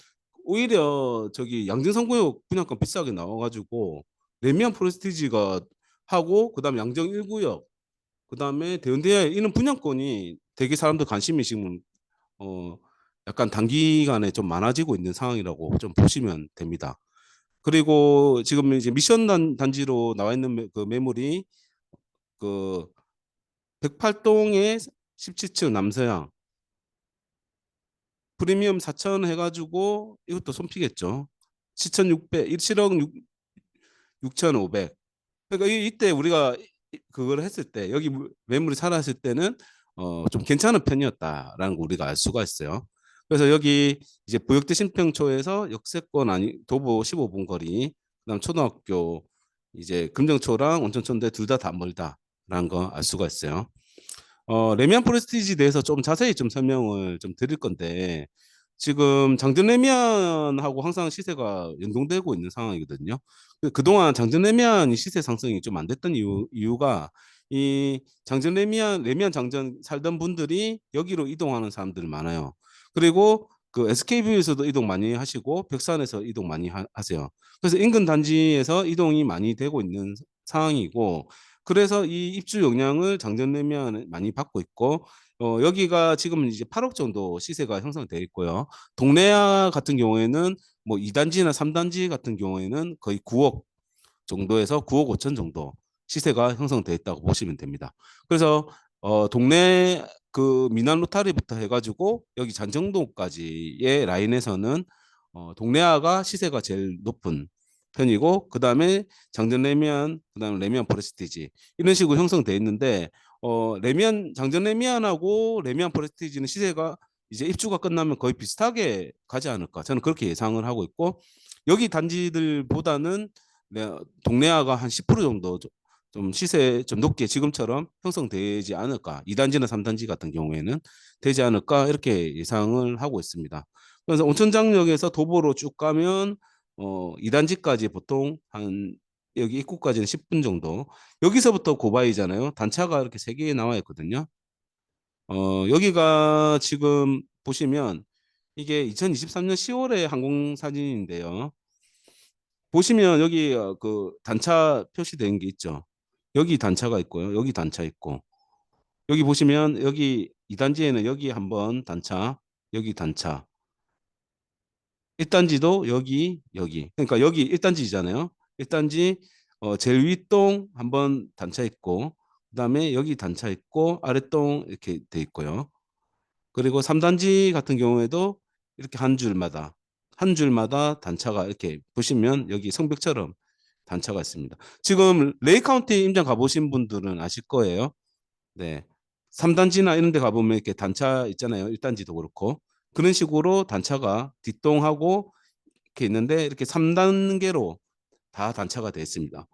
오히려 저기 양정상구역 분양가 비싸게 나와가지고 레미안 프레스티지가 하고 그다음 양정 1구역 그다음에 대운대에 이런 분양권이 되게 사람들 관심이 지금 어 약간 단기간에 좀 많아지고 있는 상황이라고 좀 보시면 됩니다. 그리고 지금 이제 미션 단지로 나와 있는 그 매물이 그 108동의 17층 남서양 프리미엄 4천 해가지고 이것도 손피겠죠. 7,600, 7억 6,500. 그러니까 이때 우리가 그걸 했을 때 여기 매물이 살았을 때는 좀 괜찮은 편이었다라는 거 우리가 알 수가 있어요. 그래서 여기 이제 부역대 신평초에서 역세권 아니 도보 15분 거리, 그다음 초등학교 이제 금정초랑 온천초인데 둘 다 멀다라는 거 알 수가 있어요. 레미안 프레스티지에 대해서 좀 자세히 좀 설명을 좀 드릴 건데 지금 장전 레미안하고 항상 시세가 연동되고 있는 상황이거든요. 그동안 장전 레미안 시세 상승이 좀 안 됐던 이유가 이 장전 레미안 장전 살던 분들이 여기로 이동하는 사람들 많아요. 그리고 그 SK뷰에서도 이동 많이 하시고 벽산에서 이동 많이 하세요. 그래서 인근 단지에서 이동이 많이 되고 있는 상황이고 그래서 이 입주 영향을 장전내면 많이 받고 있고 여기가 지금 이제 8억 정도 시세가 형성되어 있고요. 동래야 같은 경우에는 뭐 2단지나 3단지 같은 경우에는 거의 9억 정도에서 9억 5천 정도 시세가 형성되어 있다고 보시면 됩니다. 그래서 동네 그 미난 로타리부터 해가지고 여기 잔정동까지의 라인에서는 동래아가 시세가 제일 높은 편이고 그 다음에 장전 레미안, 그 다음에 레미안 프레스티지 이런 식으로 형성돼 있는데 레미안 장전 레미안하고 레미안 프레스티지는 시세가 이제 입주가 끝나면 거의 비슷하게 가지 않을까 저는 그렇게 예상을 하고 있고 여기 단지들보다는 동네아가 한 10% 정도 좀 시세 좀 높게 지금처럼 형성되지 않을까 2단지나 3단지 같은 경우에는 되지 않을까 이렇게 예상을 하고 있습니다. 그래서 온천장역에서 도보로 쭉 가면 2단지까지 보통 한 여기 입구까지는 10분 정도. 여기서부터 고바이잖아요. 단차가 이렇게 세 개 나와 있거든요. 여기가 지금 보시면 이게 2023년 10월에 항공 사진인데요. 보시면 여기 그 단차 표시된 게 있죠. 여기 단차가 있고요. 여기 단차 있고. 여기 보시면 여기 2단지에는 여기 한번 단차, 여기 단차. 1단지도 여기. 그러니까 여기 1단지잖아요. 1단지 제일 윗동 한번 단차 있고 그다음에 여기 단차 있고 아랫동 이렇게 돼 있고요. 그리고 3단지 같은 경우에도 이렇게 한 줄마다 단차가 이렇게 보시면 여기 성벽처럼 단차가 있습니다. 지금 레이 카운티 임장 가보신 분들은 아실 거예요. 네. 3단지나 이런 데 가보면 이렇게 단차 있잖아요. 1단지도 그렇고. 그런 식으로 단차가 뒷동하고 이렇게 있는데 이렇게 3단계로 다 단차가 되어 있습니다.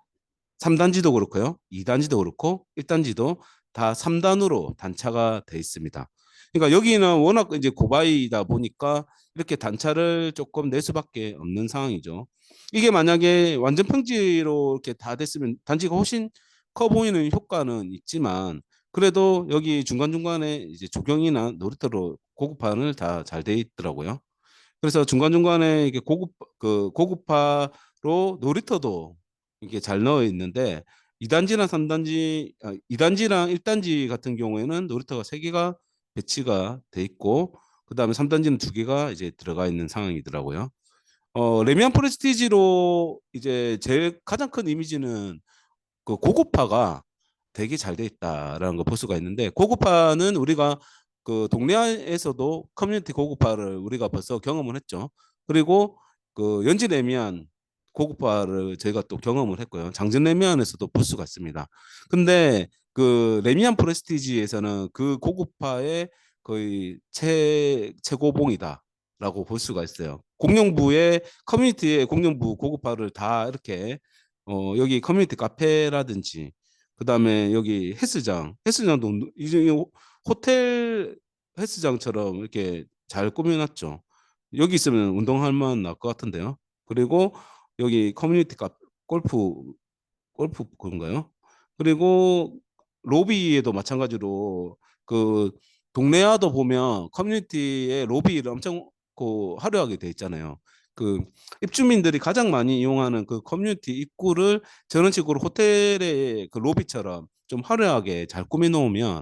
3단지도 그렇고요. 2단지도 그렇고 1단지도 다 3단으로 단차가 되어 있습니다. 그러니까 여기는 워낙 이제 고바이다 보니까 이렇게 단차를 조금 낼 수밖에 없는 상황이죠. 이게 만약에 완전 평지로 이렇게 다 됐으면 단지가 훨씬 커 보이는 효과는 있지만 그래도 여기 중간중간에 이제 조경이나 놀이터로 고급화는 다 잘 돼 있더라고요. 그래서 중간중간에 이게 고급화로 놀이터도 이게 잘 넣어 있는데 2단지랑 3단지, 2단지랑 1단지 같은 경우에는 놀이터가 3개가 배치가 돼 있고 그다음에 3단지는 2개가 이제 들어가 있는 상황이더라고요. 레미안 프레스티지로 이제 제일 가장 큰 이미지는 그 고급화가 되게 잘 돼 있다라는 거 볼 수가 있는데 고급화는 우리가 그 동네에서도 커뮤니티 고급화를 우리가 벌써 경험을 했죠. 그리고 그 연지 레미안 고급화를 저희가 또 경험을 했고요. 장전 레미안에서도 볼 수가 있습니다. 근데 그 레미안 프레스티지에서는 그 고급화의 거의 최고봉이다라고 볼 수가 있어요. 공용부의 커뮤니티의 공용부 고급화를 다 이렇게 여기 커뮤니티 카페라든지 그다음에 여기 헬스장도 이제 호텔 헬스장처럼 이렇게 잘 꾸며놨죠. 여기 있으면 운동할 만한 것 같은데요. 그리고 여기 커뮤니티 골프 그런가요? 그리고 로비에도 마찬가지로 그 동네야도 보면 커뮤니티의 로비를 엄청 그 화려하게 돼 있잖아요. 그 입주민들이 가장 많이 이용하는 그 커뮤니티 입구를 저런 식으로 호텔의 그 로비처럼 좀 화려하게 잘 꾸며 놓으면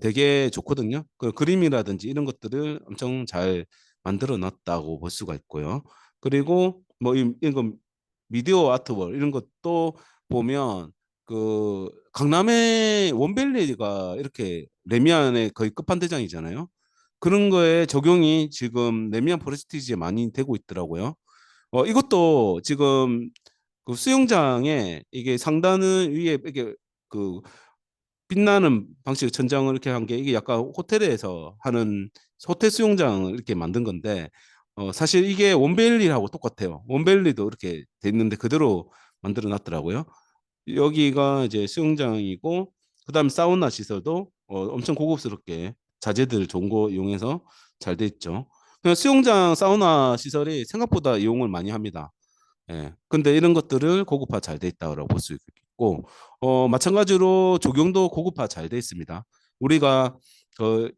되게 좋거든요. 그 그림이라든지 이런 것들을 엄청 잘 만들어 놨다고 볼 수가 있고요. 그리고 뭐 이거 미디어 아트월 이런 것도 보면 그 강남의 원벨리가 이렇게 레미안의 거의 끝판대장이잖아요. 그런 거에 적용이 지금 레미안 프레스티지에 많이 되고 있더라고요. 이것도 지금 그 수영장에 이게 상단은 위에 이게 그 빛나는 방식의 천장을 이렇게 한 게 이게 약간 호텔에서 하는 호텔 수영장을 이렇게 만든 건데 사실 이게 원벨리하고 똑같아요. 원벨리도 이렇게 돼 있는데 그대로 만들어 놨더라고요. 여기가 이제 수영장이고 그다음 사우나 시설도 엄청 고급스럽게 자재들 좋은 거 이용해서 잘 돼 있죠. 그냥 수영장 사우나 시설이 생각보다 이용을 많이 합니다. 예. 근데 이런 것들을 고급화 잘 돼 있다고 볼 수 있고, 마찬가지로 조경도 고급화 잘 돼 있습니다. 우리가 그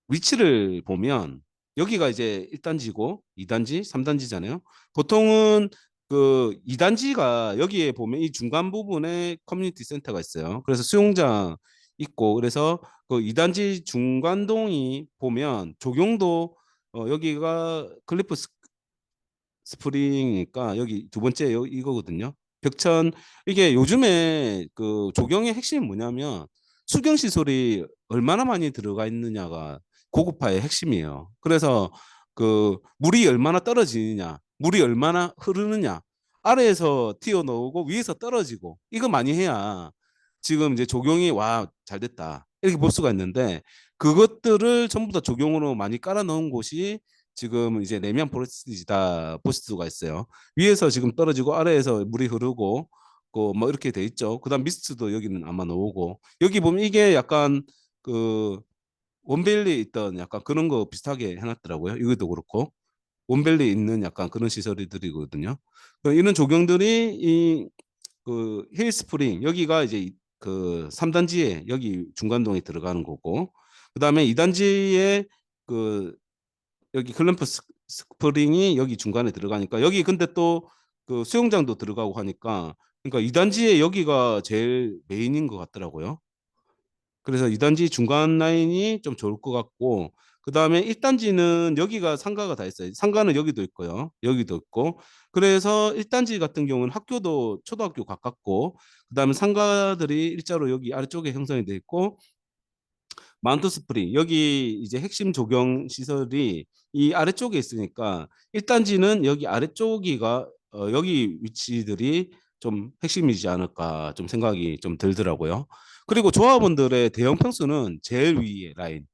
위치를 보면 여기가 이제 1단지고 2단지, 3단지잖아요. 보통은 그 2단지가 여기에 보면 이 중간 부분에 커뮤니티 센터가 있어요. 그래서 수영장 있고 그래서 그 2단지 중간동이 보면 조경도 여기가 클리프 스프링이니까 여기 두 번째 이거거든요. 벽천 이게 요즘에 그 조경의 핵심이 뭐냐면 수경 시설이 얼마나 많이 들어가 있느냐가 고급화의 핵심이에요. 그래서 그 물이 얼마나 떨어지느냐, 물이 얼마나 흐르느냐, 아래에서 튀어 나오고 위에서 떨어지고 이거 많이 해야 지금 이제 조경이 와, 잘 됐다. 이렇게 볼 수가 있는데 그것들을 전부 다 조경으로 많이 깔아 넣은 곳이 지금 이제 내면 포레스트지다 보실 수가 있어요. 위에서 지금 떨어지고 아래에서 물이 흐르고 그 뭐 이렇게 돼 있죠. 그다음 미스트도 여기는 아마 나오고 여기 보면 이게 약간 그 원벨리에 있던 약간 그런 거 비슷하게 해놨더라고요. 이것도 그렇고 원벨리에 있는 약간 그런 시설들이거든요. 이런 조경들이 이 그 힐스프링 여기가 이제 그 3단지에 여기 중간동에 들어가는 거고 그다음에 2단지에 그 여기 클램프 스프링이 여기 중간에 들어가니까 여기 근데 또 그 수영장도 들어가고 하니까 그러니까 2단지에 여기가 제일 메인인 것 같더라고요. 그래서 2단지 중간 라인이 좀 좋을 것 같고 그다음에 1단지는 여기가 상가가 다 있어요. 상가는 여기도 있고요. 여기도 있고 그래서 1단지 같은 경우는 학교도 초등학교 가깝고 그다음에 상가들이 일자로 여기 아래쪽에 형성이 돼 있고 마운트 스프링 여기 이제 핵심 조경 시설이 이 아래쪽에 있으니까 1단지는 여기 아래쪽이가 여기 위치들이 좀 핵심이지 않을까 좀 생각이 좀 들더라고요. 그리고 조합원들의 대형 평수는 제일 위에 라인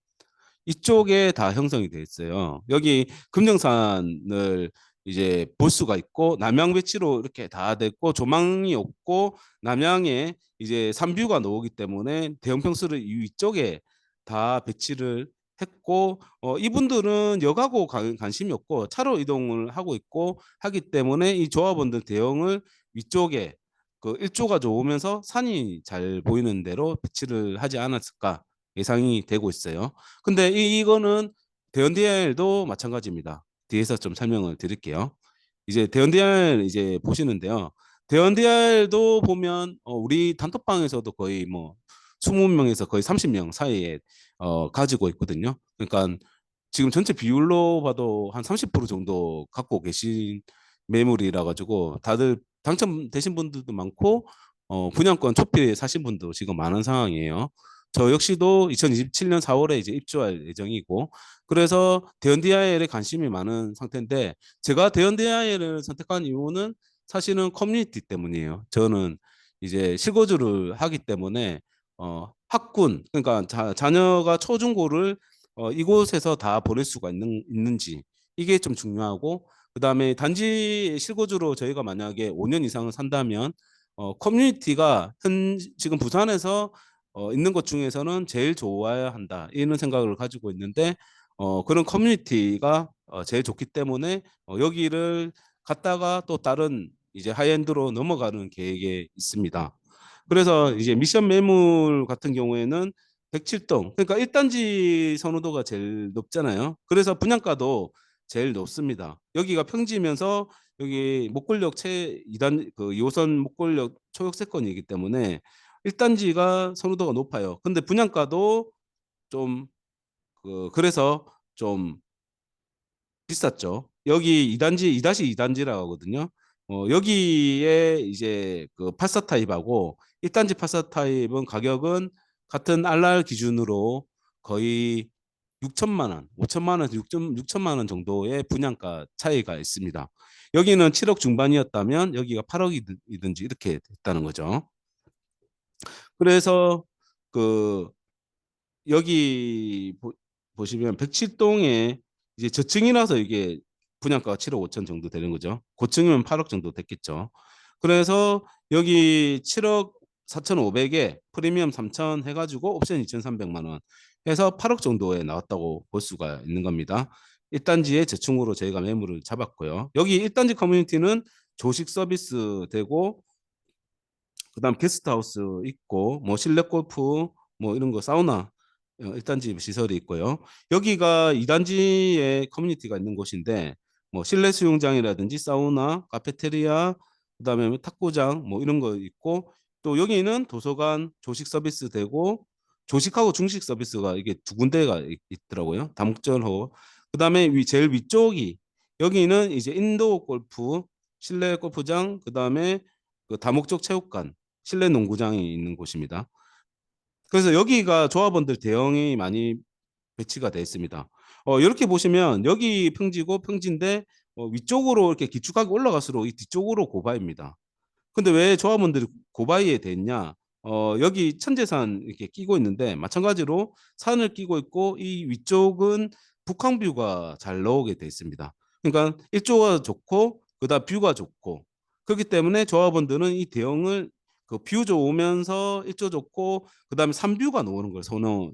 이쪽에 다 형성이 돼 있어요. 여기 금정산을 이제 볼 수가 있고 남양 배치로 이렇게 다 됐고 조망이 없고 남양에 이제 산뷰가 나오기 때문에 대형 평수를 이 위쪽에 다 배치를 했고 이분들은 역하고 관심이 없고 차로 이동을 하고 있고 하기 때문에 이 조합원들 대형을 위쪽에 그 일조가 좋으면서 산이 잘 보이는 대로 배치를 하지 않았을까 예상이 되고 있어요. 근데 이거는 대연 DR도 마찬가지입니다. 뒤에서 좀 설명을 드릴게요. 이제 대연 DR 이제 보시는데요. 대원 DR도 보면 우리 단톡방에서도 거의 뭐 20명에서 거의 30명 사이에 가지고 있거든요. 그러니까 지금 전체 비율로 봐도 한 30% 정도 갖고 계신 매물이라 가지고 다들 당첨되신 분들도 많고 분양권 초피에 사신 분도 지금 많은 상황이에요. 저 역시도 2027년 4월에 이제 입주할 예정이고 그래서 대연 DIL에 관심이 많은 상태인데 제가 대연 DIL을 선택한 이유는 사실은 커뮤니티 때문이에요. 저는 이제 실거주를 하기 때문에 학군 그러니까 자녀가 초중고를 이곳에서 다 보낼 수가 있는지 이게 좀 중요하고 그다음에 단지 실거주로 저희가 만약에 5년 이상을 산다면 커뮤니티가 지금 부산에서 있는 것 중에서는 제일 좋아야 한다 이런 생각을 가지고 있는데 그런 커뮤니티가 제일 좋기 때문에 여기를 갔다가 또 다른 이제 하이엔드로 넘어가는 계획에 있습니다. 그래서 이제 미션 매물 같은 경우에는 107동 그러니까 1단지 선호도가 제일 높잖아요. 그래서 분양가도 제일 높습니다. 여기가 평지면서 여기 목골역 최 2단 그 2호선 목골역 초역세권이기 때문에 1단지가 선호도가 높아요. 근데 분양가도 좀 그래서 좀 비쌌죠. 여기 2단지 2-2단지라고 하거든요. 여기에 이제 그 파사 타입하고 1단지 파사 타입은 가격은 같은 알랄 기준으로 거의 6천만 원, 5천만 원, 6천만 원 정도의 분양가 차이가 있습니다. 여기는 7억 중반이었다면 여기가 8억이든지 이렇게 됐다는 거죠. 그래서 그 여기 보시면 107동에 이제 저층이라서 이게 분양가가 7억 5천 정도 되는 거죠. 고층이면 8억 정도 됐겠죠. 그래서 여기 7억 4,500에 프리미엄 3천 해가지고 옵션 2,300만 원 해서 8억 정도에 나왔다고 볼 수가 있는 겁니다. 1단지에 저층으로 저희가 매물을 잡았고요. 여기 1단지 커뮤니티는 조식 서비스 되고 그다음 게스트하우스 있고 뭐 실내 골프 뭐 이런 거 사우나 1단지 시설이 있고요. 여기가 2단지에 커뮤니티가 있는 곳인데 뭐 실내 수영장이라든지 사우나, 카페테리아, 그다음에 탁구장 뭐 이런 거 있고 또 여기는 도서관, 조식 서비스 되고 조식하고 중식 서비스가 이게 두 군데가 있더라고요. 다목적으로. 그다음에 제일 위쪽이 여기는 이제 인도어 골프, 실내 골프장, 그다음에 그 다목적 체육관 실내 농구장이 있는 곳입니다. 그래서 여기가 조합원들 대형이 많이 배치가 되어 있습니다. 이렇게 보시면 여기 평지고 평지인데 위쪽으로 이렇게 기축하게 올라갈수록 이 뒤쪽으로 고바입니다. 근데 왜 조합원들이 고바위에 돼 있냐? 여기 천재산 이렇게 끼고 있는데 마찬가지로 산을 끼고 있고 이 위쪽은 북항뷰가 잘 나오게 돼 있습니다. 그러니까 일조가 좋고 그다음 뷰가 좋고 그렇기 때문에 조합원들은 이 대형을 그 뷰 좋으면서 일조 좋고 그다음에 산뷰가 나오는 걸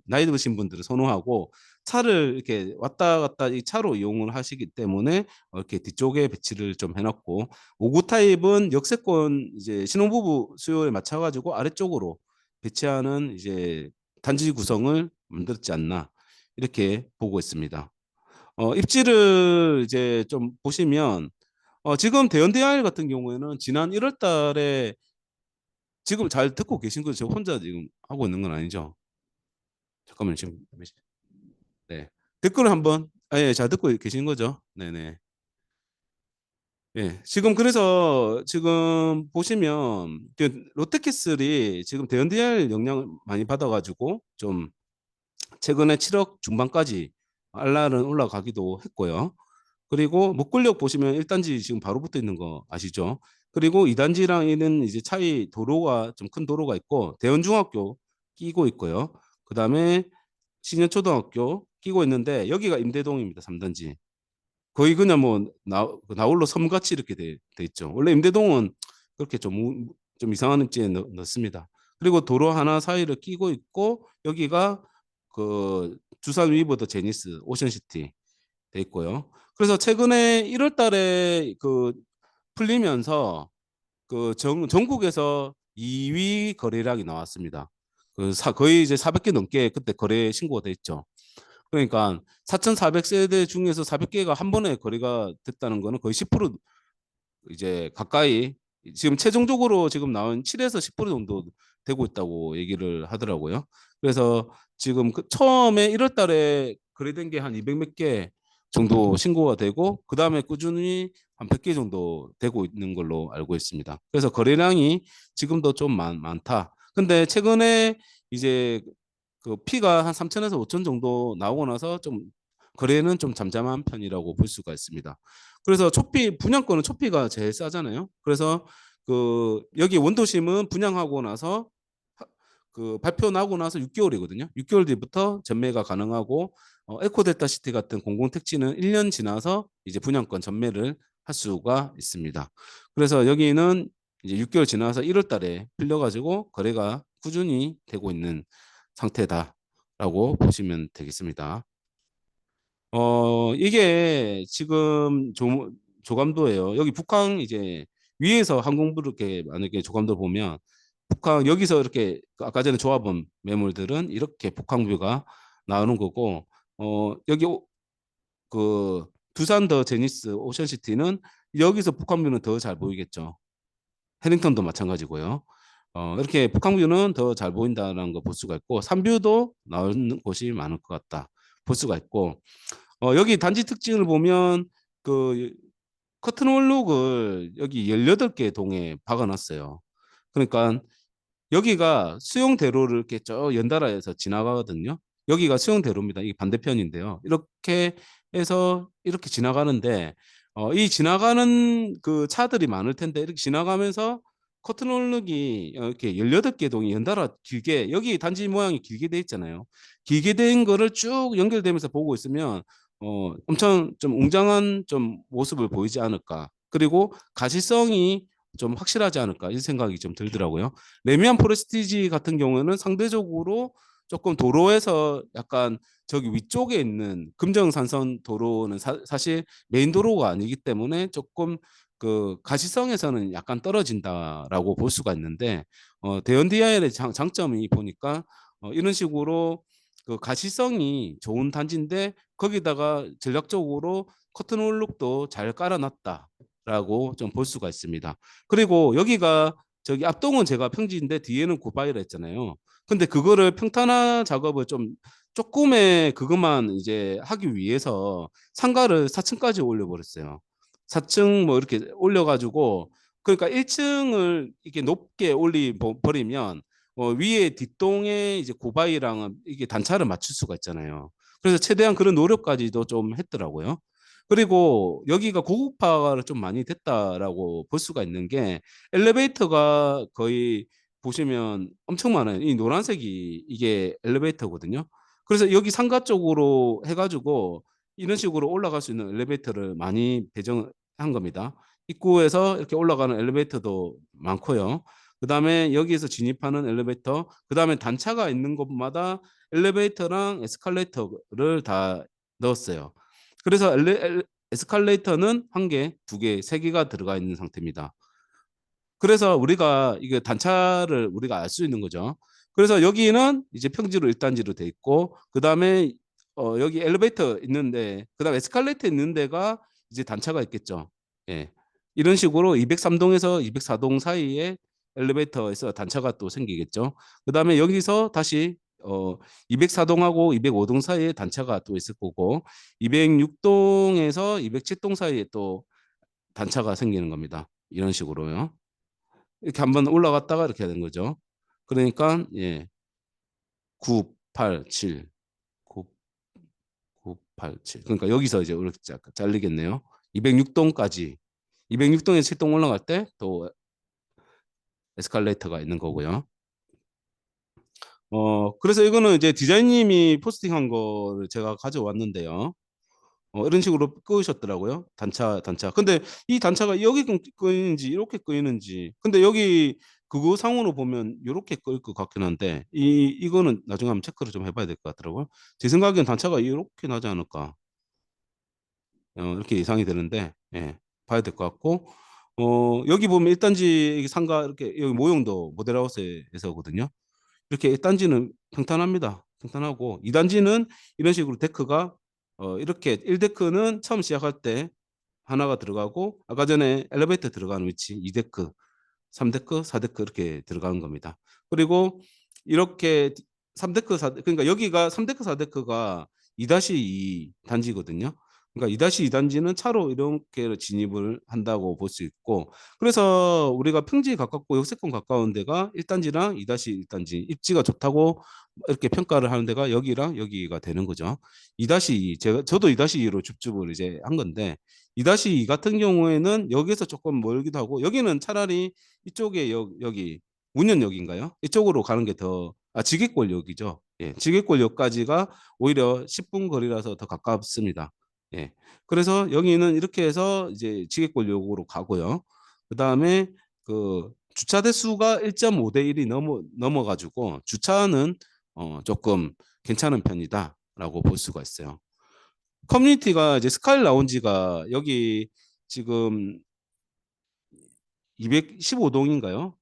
나이 드신 분들은 선호하고 차를 이렇게 왔다 갔다 이 차로 이용을 하시기 때문에 이렇게 뒤쪽에 배치를 좀 해놨고 5구 타입은 역세권 이제 신혼부부 수요에 맞춰가지고 아래쪽으로 배치하는 이제 단지 구성을 만들었지 않나 이렇게 보고 있습니다. 입지를 이제 좀 보시면 지금 대연DR 같은 경우에는 지난 1월 달에 지금 잘 듣고 계신 거죠? 저 혼자 지금 하고 있는 건 아니죠? 잠깐만요. 지금 네. 댓글 한번 예, 잘 듣고 계신 거죠? 네네. 예, 지금 그래서 지금 보시면 그 롯데캐슬이 지금 대연DR 영향을 많이 받아가지고 좀 최근에 7억 중반까지 알랄은 올라가기도 했고요. 그리고 목골역 보시면 1단지 지금 바로 붙어 있는 거 아시죠? 그리고 2단지랑 있는 이제 차이 도로가 좀 큰 도로가 있고 대연중학교 끼고 있고요. 그다음에 신현초등학교 끼고 있는데 여기가 임대동입니다. 3단지. 거의 그냥 뭐 나홀로 섬같이 이렇게 돼 있죠. 원래 임대동은 그렇게 좀 이상한 입지에 넣습니다. 그리고 도로 하나 사이를 끼고 있고 여기가 그 두산 위버더 제니스 오션시티 돼 있고요. 그래서 최근에 1월 달에 그 풀리면서 그 전국에서 2위 거래량이 나왔습니다. 거의 이제 400개 넘게 그때 거래 신고가 돼 있죠. 그러니까 4,400세대 중에서 400개가 한 번에 거래가 됐다는 거는 거의 10% 이제 가까이 지금 최종적으로 지금 나온 7에서 10% 정도 되고 있다고 얘기를 하더라고요. 그래서 지금 처음에 1월 달에 거래된 게 한 200 몇 개 정도 신고가 되고 그 다음에 꾸준히 한 100개 정도 되고 있는 걸로 알고 있습니다. 그래서 거래량이 지금도 좀 많다. 근데 최근에 이제 그 피가 한 3천에서 5천 정도 나오고 나서 좀 거래는 좀 잠잠한 편이라고 볼 수가 있습니다. 그래서 초피 분양권은 초피가 제일 싸잖아요. 그래서 그 여기 원도심은 분양하고 나서 그 발표 나고 나서 6개월이거든요. 6개월 뒤부터 전매가 가능하고 에코델타 시티 같은 공공택지는 1년 지나서 이제 분양권 전매를 할 수가 있습니다. 그래서 여기는 이제 6개월 지나서 1월 달에 풀려가지고 거래가 꾸준히 되고 있는 상태다라고 보시면 되겠습니다. 이게 지금 조감도예요. 여기 북항 이제 위에서 항공부 이렇게 만약에 조감도 보면 북한 여기서 이렇게 아까 전에 조합원 매물들은 이렇게 북한뷰가 나오는 거고 여기 그 두산 더 제니스 오션시티는 여기서 북한뷰는 더 잘 보이겠죠. 해링턴도 마찬가지고요. 이렇게 북한뷰는 더 잘 보인다는 거 볼 수가 있고 산뷰도 나오는 곳이 많을 것 같다 볼 수가 있고 여기 단지 특징을 보면 그 커튼 월룩을 여기 18개 동에 박아놨어요. 그러니까 여기가 수용대로를 이렇게 쭉 연달아서 지나가거든요. 여기가 수용대로입니다. 이게 반대편인데요. 이렇게 해서 이렇게 지나가는데 이 지나가는 그 차들이 많을 텐데 이렇게 지나가면서 커튼 월룩이 이렇게 18개 동이 연달아 길게 여기 단지 모양이 길게 돼 있잖아요. 길게 된 거를 쭉 연결되면서 보고 있으면 엄청 좀 웅장한 좀 모습을 보이지 않을까. 그리고 가시성이 좀 확실하지 않을까 이 생각이 좀 들더라고요. 레미안 포레스티지 같은 경우는 상대적으로 조금 도로에서 약간 저기 위쪽에 있는 금정산선 도로는 사실 메인 도로가 아니기 때문에 조금 그 가시성에서는 약간 떨어진다라고 볼 수가 있는데 대연 DIL의 장점이 보니까 이런 식으로 그 가시성이 좋은 단지인데 거기다가 전략적으로 커튼 월룩도 잘 깔아놨다라고 좀 볼 수가 있습니다. 그리고 여기가 저기 앞동은 제가 평지인데 뒤에는 고바이라 했잖아요. 근데 그거를 평탄화 작업을 좀 조금의 그것만 이제 하기 위해서 상가를 4층까지 올려버렸어요. 4층 뭐 이렇게 올려가지고 그러니까 1층을 이렇게 높게 올리 버리면 위에 뒷동에 이제 고바이랑은 이게 단차를 맞출 수가 있잖아요. 그래서 최대한 그런 노력까지도 좀 했더라고요. 그리고 여기가 고급화가 좀 많이 됐다라고 볼 수가 있는 게 엘리베이터가 거의 보시면 엄청 많아요. 이 노란색이 이게 엘리베이터거든요. 그래서 여기 상가 쪽으로 해가지고 이런 식으로 올라갈 수 있는 엘리베이터를 많이 배정한 겁니다. 입구에서 이렇게 올라가는 엘리베이터도 많고요. 그 다음에 여기에서 진입하는 엘리베이터, 그 다음에 단차가 있는 곳마다 엘리베이터랑 에스컬레이터를 다 넣었어요. 그래서 에스컬레이터는 한 개, 두 개, 세 개가 들어가 있는 상태입니다. 그래서 우리가 이게 단차를 우리가 알 수 있는 거죠. 그래서 여기는 이제 평지로 1단지로 돼 있고 그다음에 여기 엘리베이터 있는데 그다음에 에스컬레이터 있는 데가 이제 단차가 있겠죠. 예. 이런 식으로 203동에서 204동 사이에 엘리베이터에서 단차가 또 생기겠죠. 그다음에 여기서 다시 204동하고 205동 사이에 단차가 또 있을 거고 206동에서 207동 사이에 또 단차가 생기는 겁니다. 이런 식으로요. 이렇게 한번 올라갔다가 이렇게 되는 거죠. 그러니까 예, 9, 8, 7, 9, 9, 8, 7. 그러니까 여기서 이제 이렇게 잘리겠네요. 206동까지 206동에서 7동 올라갈 때 또 에스컬레이터가 있는 거고요. 그래서 이거는 이제 디자인님이 포스팅한 거를 제가 가져왔는데요. 이런 식으로 끄으셨더라고요. 단차. 근데 이 단차가 여기 끄이는지 이렇게 끄이는지. 근데 여기 그거 상으로 보면 이렇게 끄일 것 같긴 한데 이거는 나중에 한번 체크를 좀 해봐야 될 것 같더라고요. 제 생각엔 단차가 이렇게 나지 않을까. 이렇게 예상이 되는데 예, 봐야 될 것 같고 여기 보면 1단지 상가 이렇게 여기 모형도 모델하우스에서거든요. 이렇게 1단지는 평탄합니다. 평탄하고 2단지는 이런 식으로 데크가 이렇게 1데크는 처음 시작할 때 하나가 들어가고 아까 전에 엘리베이터 들어가는 위치 2데크 3데크, 4데크 이렇게 들어가는 겁니다. 그리고 이렇게 3데크, 4데크, 그러니까 여기가 3데크, 4데크가 2-2 단지거든요. 그러니까 2-2 단지는 차로 이렇게 진입을 한다고 볼 수 있고, 그래서 우리가 평지에 가깝고 역세권 가까운 데가 1단지랑 2-1단지 입지가 좋다고 이렇게 평가를 하는 데가 여기랑 여기가 되는 거죠. 2-2, 저도 2-2로 줍줍을 이제 한 건데, 2-2 같은 경우에는 여기서 조금 멀기도 하고, 여기는 차라리 이쪽에 여기 문현역인가요? 이쪽으로 가는 게 더, 지게골역이죠. 예, 지게골역까지가 오히려 10분 거리라서 더 가깝습니다. 예, 그래서 여기는 이렇게 해서 이제 지게골역으로 가고요. 그 다음에 그 주차 대수가 1.5대 1이 넘어가지고 주차는 조금 괜찮은 편이다라고 볼 수가 있어요. 커뮤니티가 이제 스카이 라운지가 여기 지금 215동인가요?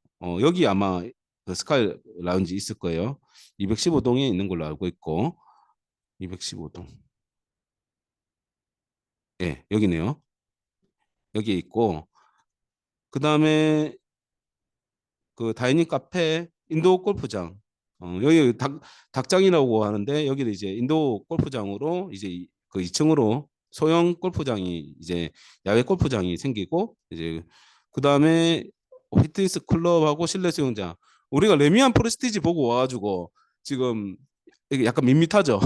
여기 아마 그 스카이 라운지 있을 거예요. 215동에 있는 걸로 알고 있고, 215동. 예, 여기네요. 여기 있고, 그 다음에 그 다이닝 카페, 인도어 골프장. 여기 닭장이라고 하는데 여기는 이제 인도어 골프장으로 이제 그 2층으로 소형 골프장이 이제 야외 골프장이 생기고 이제 그 다음에 피트니스 클럽하고 실내 수영장. 우리가 레미안 프레스티지 보고 와가지고 지금 이게 약간 밋밋하죠.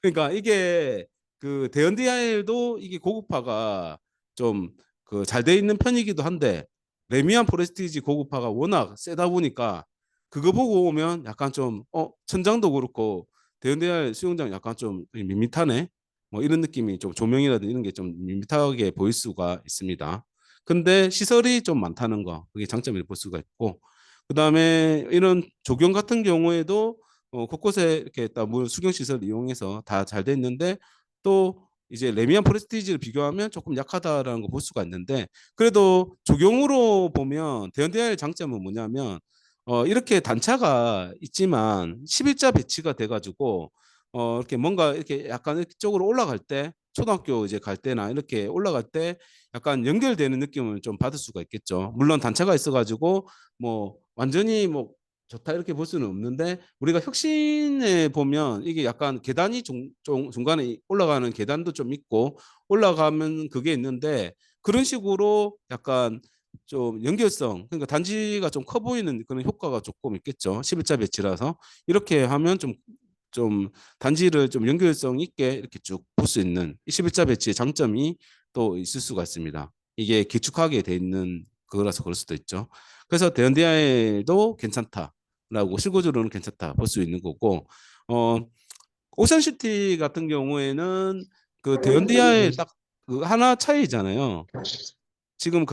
그러니까 이게 그 대현디아일도 이게 고급화가 좀 그 잘 돼 있는 편이기도 한데 레미안 프레스티지 고급화가 워낙 세다 보니까 그거 보고 오면 약간 좀 천장도 그렇고 대현대할 수영장 약간 좀 밋밋하네 뭐 이런 느낌이 좀 조명이라든지 이런 게 좀 밋밋하게 보일 수가 있습니다. 근데 시설이 좀 많다는 거 그게 장점을 볼 수가 있고 그다음에 이런 조경 같은 경우에도 곳곳에 이렇게 물 수경 시설 이용해서 다 잘 돼 있는데 또 이제 레미안 프레스티지를 비교하면 조금 약하다라는 거 볼 수가 있는데 그래도 조경으로 보면 대현대의 장점은 뭐냐면 이렇게 단차가 있지만 11자 배치가 돼가지고 이렇게 뭔가 이렇게 약간 이쪽으로 올라갈 때 초등학교 이제 갈 때나 이렇게 올라갈 때 약간 연결되는 느낌을 좀 받을 수가 있겠죠. 물론 단차가 있어가지고 뭐 완전히 뭐 좋다 이렇게 볼 수는 없는데 우리가 혁신에 보면 이게 약간 계단이 중간에 올라가는 계단도 좀 있고 올라가면 그게 있는데 그런 식으로 약간 좀 연결성 그러니까 단지가 좀 커 보이는 그런 효과가 조금 있겠죠. 11자 배치라서 이렇게 하면 좀 단지를 좀 연결성 있게 이렇게 쭉 볼 수 있는 11자 배치의 장점이 또 있을 수가 있습니다. 이게 길쭉하게 돼 있는 그거라서 그럴 수도 있죠. 그래서 대현대학도 괜찮다라고 실거주로는 괜찮다 볼 수 있는 거고 오션시티 같은 경우에는 그 대현대학의 딱그 하나 차이잖아요. 지금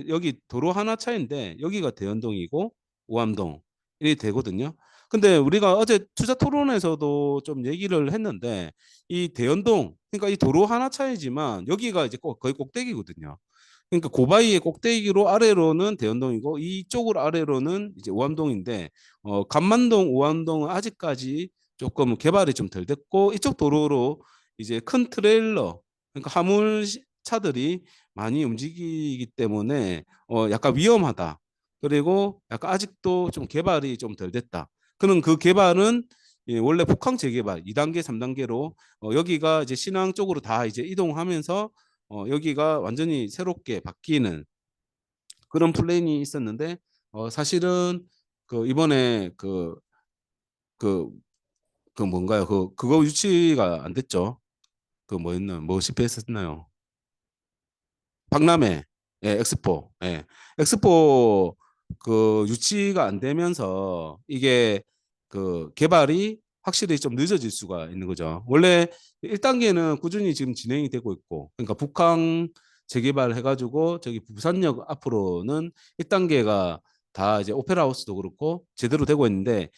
여기 도로 하나 차인데 여기가 대연동이고 우암동 이 되거든요. 근데 우리가 어제 투자 토론에서도 좀 얘기를 했는데 이 대연동 그러니까 이 도로 하나 차이지만 여기가 이제 거의 꼭대기거든요. 그러니까 고바위의 꼭대기로 아래로는 대연동이고 이쪽으로 아래로는 이제 우암동인데 간만동 우암동은 아직까지 조금 개발이 좀 덜 됐고 이쪽 도로로 이제 큰 트레일러 그러니까 화물 차들이 많이 움직이기 때문에 약간 위험하다. 그리고 약간 아직도 좀 개발이 좀 덜 됐다. 그는 그 개발은 원래 북항 재개발 2단계, 3단계로 여기가 이제 신항 쪽으로 다 이제 이동하면서 여기가 완전히 새롭게 바뀌는 그런 플랜이 있었는데 사실은 그 이번에 그 뭔가요? 그거 유치가 안 됐죠. 그 뭐였나? 뭐 실패했었나요? 박람회, 예, 엑스포, 예, 엑스포 그 유치가 안 되면서 이게 그 개발이 확실히 좀 늦어질 수가 있는 거죠. 원래 1단계는 꾸준히 지금 진행이 되고 있고, 그러니까 북항 재개발 해가지고 저기 부산역 앞으로는 1단계가 다 이제 오페라 하우스도 그렇고 제대로 되고 있는데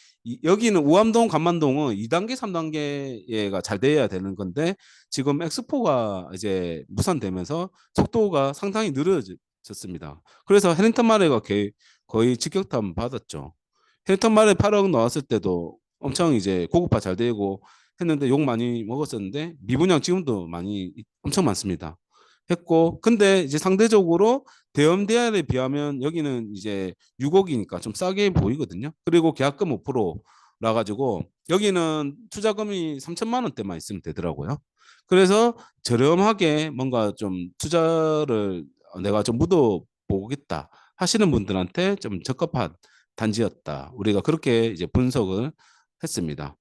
여기는 우암동, 간만동은 2단계, 3단계가 잘 돼야 되는 건데 지금 엑스포가 이제 무산되면서 속도가 상당히 느려졌습니다. 그래서 해링턴 마레가 거의 직격탄 받았죠. 해링턴 마레 8억 나왔을 때도 엄청 이제 고급화 잘 되고 했는데 욕 많이 먹었었는데 미분양 지금도 많이 엄청 많습니다. 했고, 근데 이제 상대적으로 대형대학에 비하면 여기는 이제 6억이니까 좀 싸게 보이거든요. 그리고 계약금 5%라 가지고 여기는 투자금이 3천만 원대만 있으면 되더라고요. 그래서 저렴하게 뭔가 좀 투자를 내가 좀 묻어 보겠다 하시는 분들한테 좀 적합한 단지였다. 우리가 그렇게 이제 분석을 했습니다.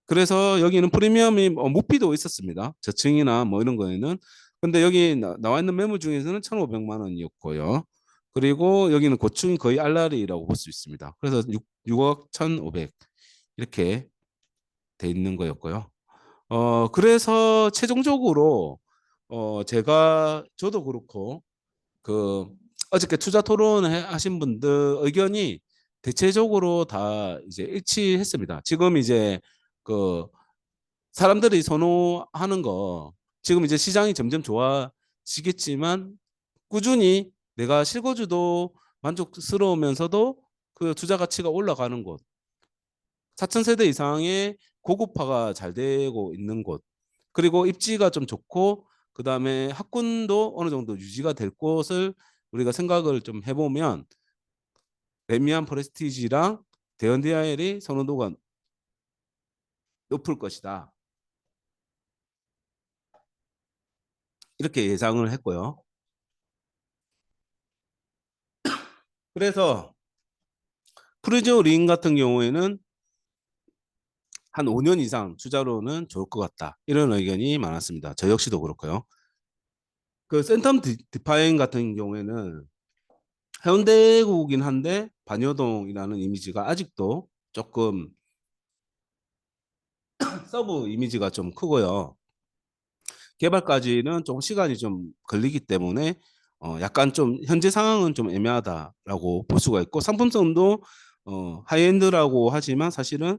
그래서 여기는 프리미엄이 무피도 있었습니다. 저층이나 뭐 이런 거에는. 근데 여기 나와 있는 매물 중에서는 1,500만 원이었고요. 그리고 여기는 고층이 거의 알라리라고 볼 수 있습니다. 그래서 6억 1,500 이렇게 돼 있는 거였고요. 그래서 최종적으로 저도 그렇고 그 어저께 투자 토론을 하신 분들 의견이 대체적으로 다 이제 일치했습니다. 지금 이제 그 사람들이 선호하는 거 지금 이제 시장이 점점 좋아지겠지만 꾸준히 내가 실거주도 만족스러우면서도 그 투자 가치가 올라가는 곳, 4천 세대 이상의 고급화가 잘 되고 있는 곳, 그리고 입지가 좀 좋고 그다음에 학군도 어느 정도 유지가 될 곳을 우리가 생각을 좀 해보면 레미안 프레스티지랑 대현디아일이 선호도가 높을 것이다. 이렇게 예상을 했고요. 그래서 프리저 링 같은 경우에는 한 5년 이상 투자로는 좋을 것 같다. 이런 의견이 많았습니다. 저 역시도 그렇고요. 그 센텀 디파인 같은 경우에는 해운대구긴 한데 반여동이라는 이미지가 아직도 조금 서브 이미지가 좀 크고요. 개발까지는 조금 시간이 좀 걸리기 때문에 약간 좀 현재 상황은 좀 애매하다라고 볼 수가 있고 상품성도 하이엔드라고 하지만 사실은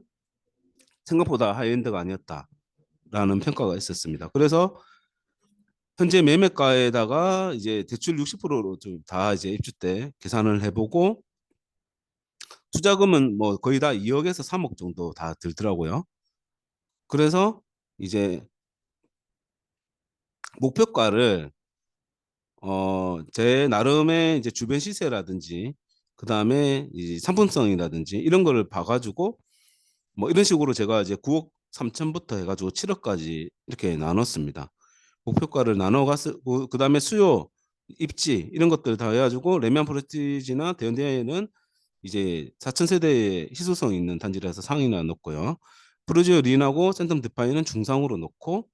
생각보다 하이엔드가 아니었다라는 평가가 있었습니다. 그래서 현재 매매가에다가 이제 대출 60%로 좀 다 이제 입주 때 계산을 해보고 투자금은 뭐 거의 다 2억에서 3억 정도 다 들더라고요. 그래서 이제 목표가를 제 나름의 이제 주변 시세라든지 그다음에 이 상품성이라든지 이런 거를 봐가지고 뭐 이런 식으로 제가 이제 9억 3천부터 해가지고 7억까지 이렇게 나눴습니다. 목표가를 나눠갔고 그다음에 수요, 입지 이런 것들 다 해가지고 레미안 프레스티지나 대현대에는 이제 4천 세대의 희소성 있는 단지라서 상위나 넣고요. 프루지오 린하고 센텀 디파이는 중상으로 넣고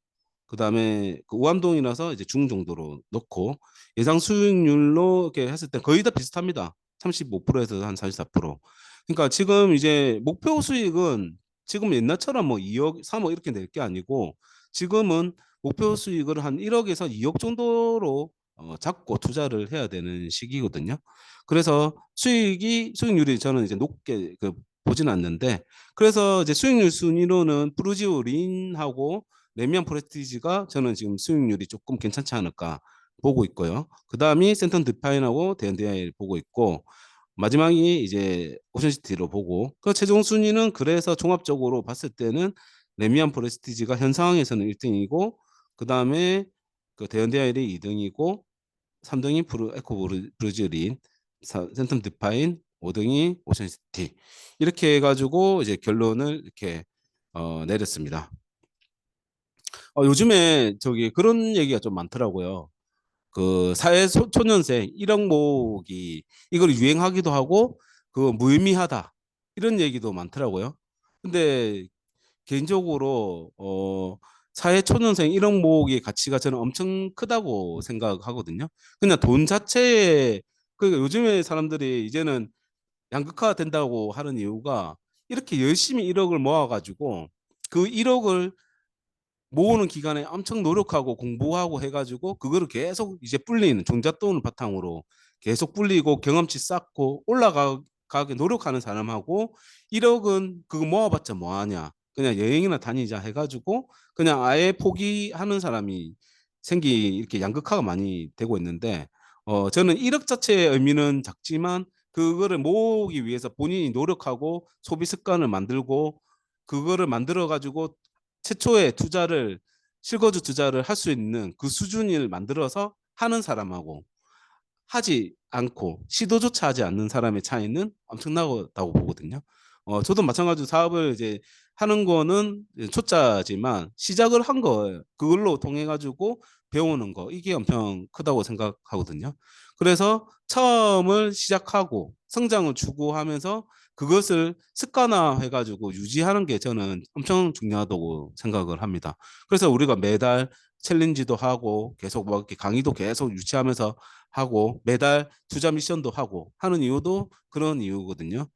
그다음에 그 우암동이라서 이제 중 정도로 넣고 예상 수익률로 이렇게 했을 때 거의 다 비슷합니다. 35%에서 한 44%. 그러니까 지금 이제 목표 수익은 지금 옛날처럼 뭐 2억, 3억 이렇게 낼 게 아니고 지금은 목표 수익을 한 1억에서 2억 정도로 잡고 투자를 해야 되는 시기거든요. 그래서 수익률이 저는 이제 높게 보지는 않는데 그래서 이제 수익률 순위로는 프루지오 린하고 레미안 프레스티지가 저는 지금 수익률이 조금 괜찮지 않을까 보고 있고요. 그 다음이 센텀 디파인하고 대한DI 보고 있고 마지막이 이제 오션시티로 보고 그 최종 순위는 그래서 종합적으로 봤을 때는 레미안 프레스티지가 현 상황에서는 1등이고 그 다음에 그 대한DI이 2등이고 3등이 에코 브루즈린, 센텀 디파인, 5등이 오션시티 이렇게 해가지고 이제 결론을 이렇게 내렸습니다. 요즘에 저기 그런 얘기가 좀 많더라고요. 그 사회 초년생 1억 모으기 이걸 유행하기도 하고 그 무의미하다 이런 얘기도 많더라고요. 근데 개인적으로 사회 초년생 1억 모으기 가치가 저는 엄청 크다고 생각하거든요. 그냥 돈 자체에 그러니까 요즘에 사람들이 이제는 양극화 된다고 하는 이유가 이렇게 열심히 1억을 모아가지고 그 1억을 모으는 기간에 엄청 노력하고 공부하고 해가지고 그거를 계속 이제 불리는 종잣돈을 바탕으로 계속 불리고 경험치 쌓고 올라가게 노력하는 사람하고 1억은 그거 모아봤자 뭐하냐 그냥 여행이나 다니자 해가지고 그냥 아예 포기하는 사람이 이렇게 양극화가 많이 되고 있는데 저는 1억 자체의 의미는 작지만 그거를 모으기 위해서 본인이 노력하고 소비 습관을 만들고 그거를 만들어 가지고 최초의 투자를 실거주 투자를 할 수 있는 그 수준을 만들어서 하는 사람하고 하지 않고 시도조차 하지 않는 사람의 차이는 엄청나다고 보거든요. 저도 마찬가지로 사업을 이제 하는 거는 초짜지만 시작을 한 거예요. 그걸로 통해 가지고 배우는 거 이게 엄청 크다고 생각하거든요. 그래서 처음을 시작하고 성장을 추구하면서 그것을 습관화해 가지고 유지하는 게 저는 엄청 중요하다고 생각을 합니다. 그래서 우리가 매달 챌린지도 하고 계속 뭐 이렇게 강의도 계속 유치하면서 하고 매달 투자 미션도 하고 하는 이유도 그런 이유거든요.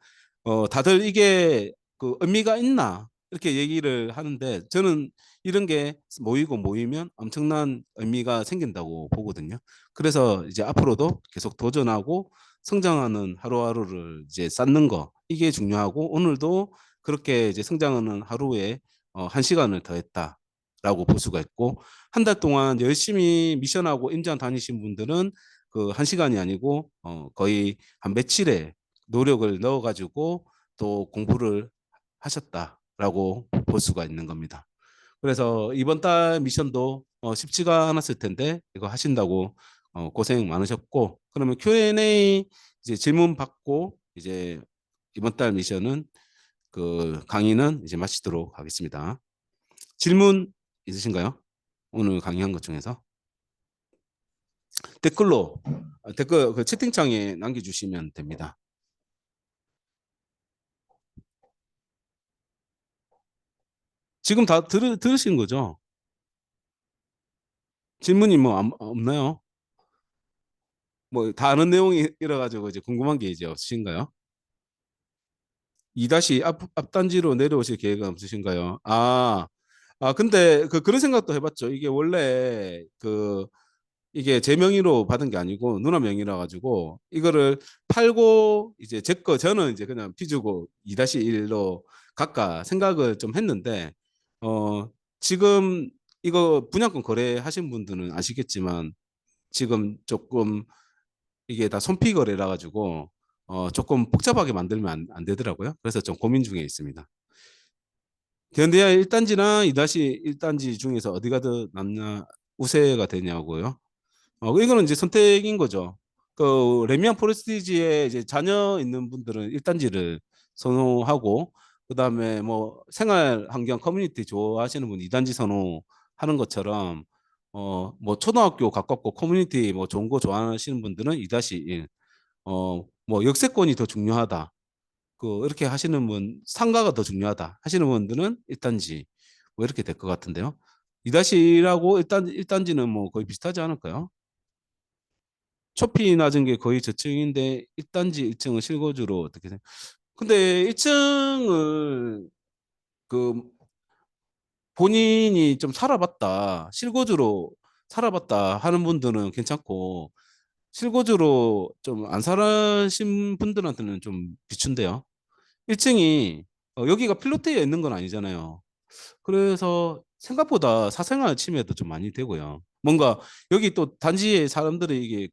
다들 이게 그 의미가 있나 이렇게 얘기를 하는데 저는 이런 게 모이고 모이면 엄청난 의미가 생긴다고 보거든요. 그래서 이제 앞으로도 계속 도전하고 성장하는 하루하루를 이제 쌓는 거 이게 중요하고 오늘도 그렇게 이제 성장하는 하루에 한 시간을 더했다라고 볼 수가 있고 한 달 동안 열심히 미션하고 임장 다니신 분들은 그 한 시간이 아니고 거의 한 며칠에 노력을 넣어가지고 또 공부를 하셨다라고 볼 수가 있는 겁니다. 그래서 이번 달 미션도 쉽지가 않았을 텐데 이거 하신다고 고생 많으셨고 그러면 Q&A 이제 질문 받고 이제 이번 달 미션은 그 강의는 이제 마치도록 하겠습니다. 질문 있으신가요? 오늘 강의한 것 중에서 댓글로 댓글 그 채팅창에 남겨주시면 됩니다. 지금 다 들으신 거죠? 질문이 뭐 없나요? 뭐 다 아는 내용이라 가지고 이제 궁금한 게 이제 없으신가요? 2다시 앞단지로 내려오실 계획은 없으신가요? 근데 그런 생각도 해봤죠. 이게 원래 이게 제 명의로 받은 게 아니고 누나 명의라 가지고 이거를 팔고 이제 제 거 저는 이제 그냥 피 주고 2-1로 갈까 생각을 좀 했는데 어 지금 이거 분양권 거래하신 분들은 아시겠지만 지금 조금 이게 다 손피 거래라 가지고 조금 복잡하게 만들면 안 되더라고요. 그래서 좀 고민 중에 있습니다. 현대야 1단지나 2-1단지 중에서 어디가 더 남냐 우세가 되냐고요. 이거는 이제 선택인 거죠. 그 레미안 포레스티지에 이제 자녀 있는 분들은 1단지를 선호하고 그다음에 뭐 생활 환경 커뮤니티 좋아하시는 분 2단지 선호하는 것처럼 뭐 초등학교 가깝고 커뮤니티 뭐 좋은 거 좋아하시는 분들은 2-1 뭐 역세권이 더 중요하다. 이렇게 하시는 분 상가가 더 중요하다 하시는 분들은 1단지 뭐 이렇게 될 것 같은데요. 2-1하고 일단지는 뭐 거의 비슷하지 않을까요? 초피 낮은 게 거의 저층인데 1단지 1층은 실거주로 어떻게 생각? 근데 1층을 그 본인이 좀 살아봤다 실거주로 살아봤다 하는 분들은 괜찮고 실거주로 좀 안 살아신 분들한테는 좀 비춘데요. 1층이 여기가 필로티에 있는 건 아니잖아요. 그래서 생각보다 사생활 침해도 좀 많이 되고요. 뭔가 여기 또 단지에 사람들이 이게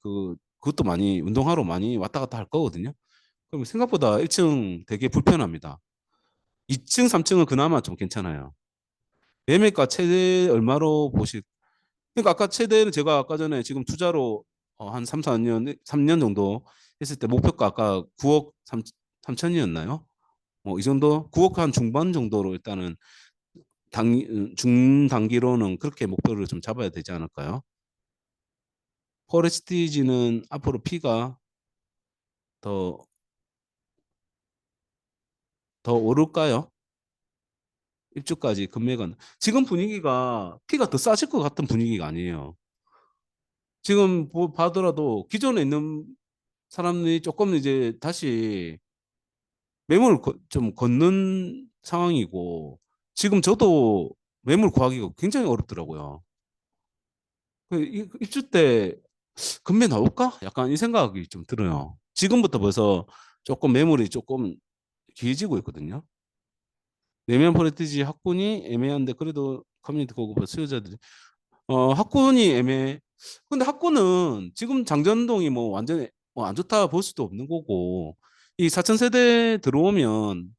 그것도 많이 운동하러 많이 왔다 갔다 할 거거든요. 그럼 생각보다 1층 되게 불편합니다. 2층, 3층은 그나마 좀 괜찮아요. 매매가 최대 얼마로 보실? 그러니까 아까 최대는 제가 아까 전에 지금 투자로 한 3, 4년, 3년 정도 했을 때 목표가 아까 9억 3천이었나요? 뭐 이 정도 9억 한 중반 정도로 일단은 중단기로는 그렇게 목표를 좀 잡아야 되지 않을까요? 포레스티지는 앞으로 피가 더, 더 오를까요? 입주까지 금액은 지금 분위기가 피가 더 싸질 것 같은 분위기가 아니에요. 지금 봐더라도 기존에 있는 사람들이 조금 이제 다시 매물을 좀 걷는 상황이고 지금 저도 매물 구하기가 굉장히 어렵더라고요. 입주 때 금매 나올까? 약간 이 생각이 좀 들어요. 지금부터 벌써 조금 매물이 조금 기해지고 있거든요. 내면 포레티지 학군이 애매한데 그래도 커뮤니티 고급 수요자들이 학군이 애매. 근데 학군은 지금 장전동이 뭐 완전히 뭐안 좋다 볼 수도 없는 거고 이 4천 세대 들어오면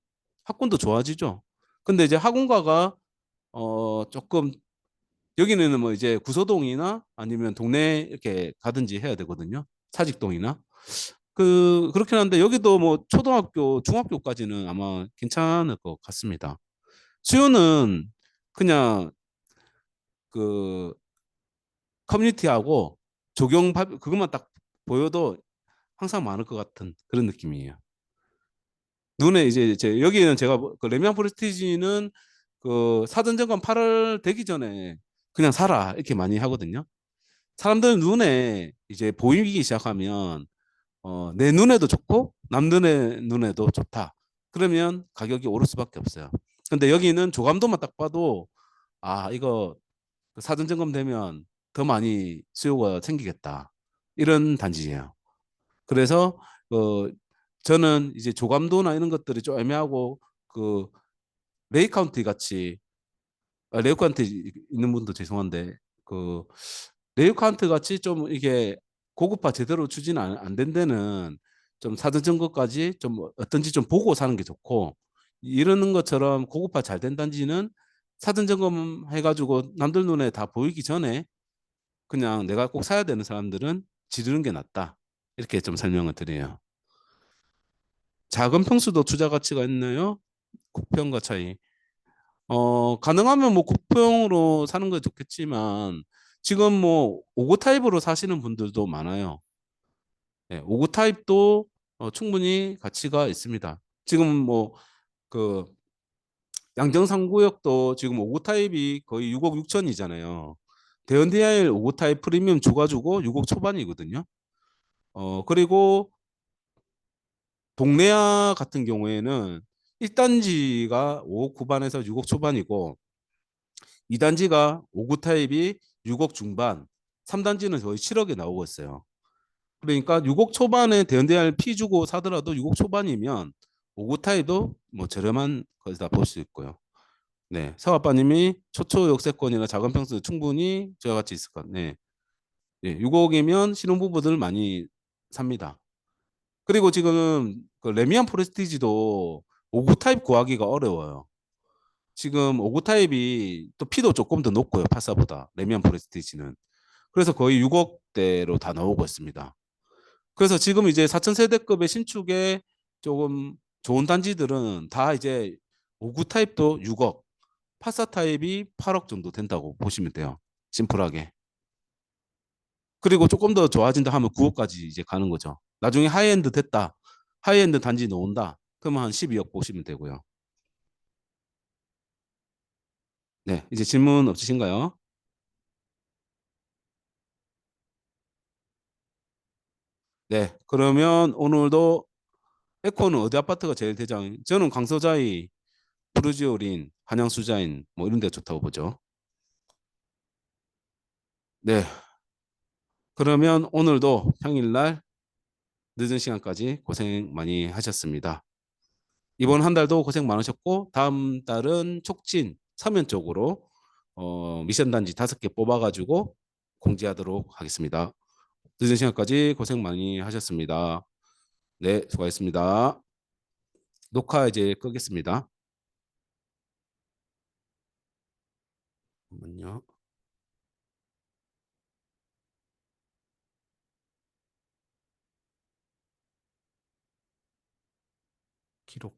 학군도 좋아지죠. 근데 이제 학군가가 조금 여기는 뭐 이제 구서동이나 아니면 동네 이렇게 가든지 해야 되거든요. 사직동이나. 그렇긴 한데 여기도 뭐 초등학교, 중학교까지는 아마 괜찮을 것 같습니다. 수요는 그냥 그 커뮤니티하고 그것만 딱 보여도 항상 많을 것 같은 그런 느낌이에요. 눈에 이제 여기는 제가 그 레미안 프레스티지는 그 사전점검 8월 되기 전에 그냥 사라 이렇게 많이 하거든요. 사람들 눈에 이제 보이기 시작하면 내 눈에도 좋고 남들의 눈에도 좋다. 그러면 가격이 오를 수밖에 없어요. 근데 여기는 조감도만 딱 봐도 아 이거 사전 점검되면 더 많이 수요가 생기겠다. 이런 단지예요. 그래서 저는 이제 조감도나 이런 것들이 좀 애매하고 그 레이 카운티 같이 레이 카운티 있는 분도 죄송한데 그 레이 카운티 같이 좀 이게 고급화 제대로 추진 안 된 데는 좀 사전 점검까지 좀 어떤지 좀 보고 사는 게 좋고 이러는 것처럼 고급화 잘 된 단지는 사전 점검 해가지고 남들 눈에 다 보이기 전에 그냥 내가 꼭 사야 되는 사람들은 지르는 게 낫다. 이렇게 좀 설명을 드려요. 작은 평수도 투자 가치가 있나요? 국평과 차이. 가능하면 뭐 국평으로 사는 게 좋겠지만 지금 뭐 5구 타입으로 사시는 분들도 많아요. 네, 5구 타입도 충분히 가치가 있습니다. 지금 뭐 그 양정 3구역도 지금 5구 타입이 거의 6억 6천이잖아요. 대현DIL 5구 타입 프리미엄 줘가지고 6억 초반이거든요. 그리고 동래아 같은 경우에는 1단지가 5억 후반에서 6억 초반이고 2단지가 5구 타입이 6억 중반, 3단지는 거의 7억에 나오고 있어요. 그러니까 6억 초반에 대연대할 피 주고 사더라도 6억 초반이면 5구 타입도 뭐 저렴한 거기다 볼 수 있고요. 네, 서아빠님이 초초 역세권이나 작은 평수 충분히 저와 같이 있을 것 같네. 네, 6억이면 신혼부부들 많이 삽니다. 그리고 지금 그 레미안 프레스티지도 5구 타입 구하기가 어려워요. 지금 5구 타입이 또 피도 조금 더 높고요. 파사보다 레미안 프레스티지는. 그래서 거의 6억대로 다 나오고 있습니다. 그래서 지금 이제 4천 세대급의 신축에 조금 좋은 단지들은 다 이제 5구 타입도 6억, 파사 타입이 8억 정도 된다고 보시면 돼요. 심플하게. 그리고 조금 더 좋아진다 하면 9억까지 이제 가는 거죠. 나중에 하이엔드 됐다. 하이엔드 단지 나온다. 그러면 한 12억 보시면 되고요. 네, 이제 질문 없으신가요? 네, 그러면 오늘도 에코는 어디 아파트가 제일 대장? 저는 강서자이, 푸르지오린, 한양수자인 뭐 이런 데 좋다고 보죠. 네, 그러면 오늘도 평일날 늦은 시간까지 고생 많이 하셨습니다. 이번 한 달도 고생 많으셨고 다음 달은 촉진 서면 쪽으로 미션 단지 5개 뽑아가지고 공지하도록 하겠습니다. 늦은 시간까지 고생 많이 하셨습니다. 네, 수고하셨습니다. 녹화 이제 끄겠습니다. 잠깐만요. 기록.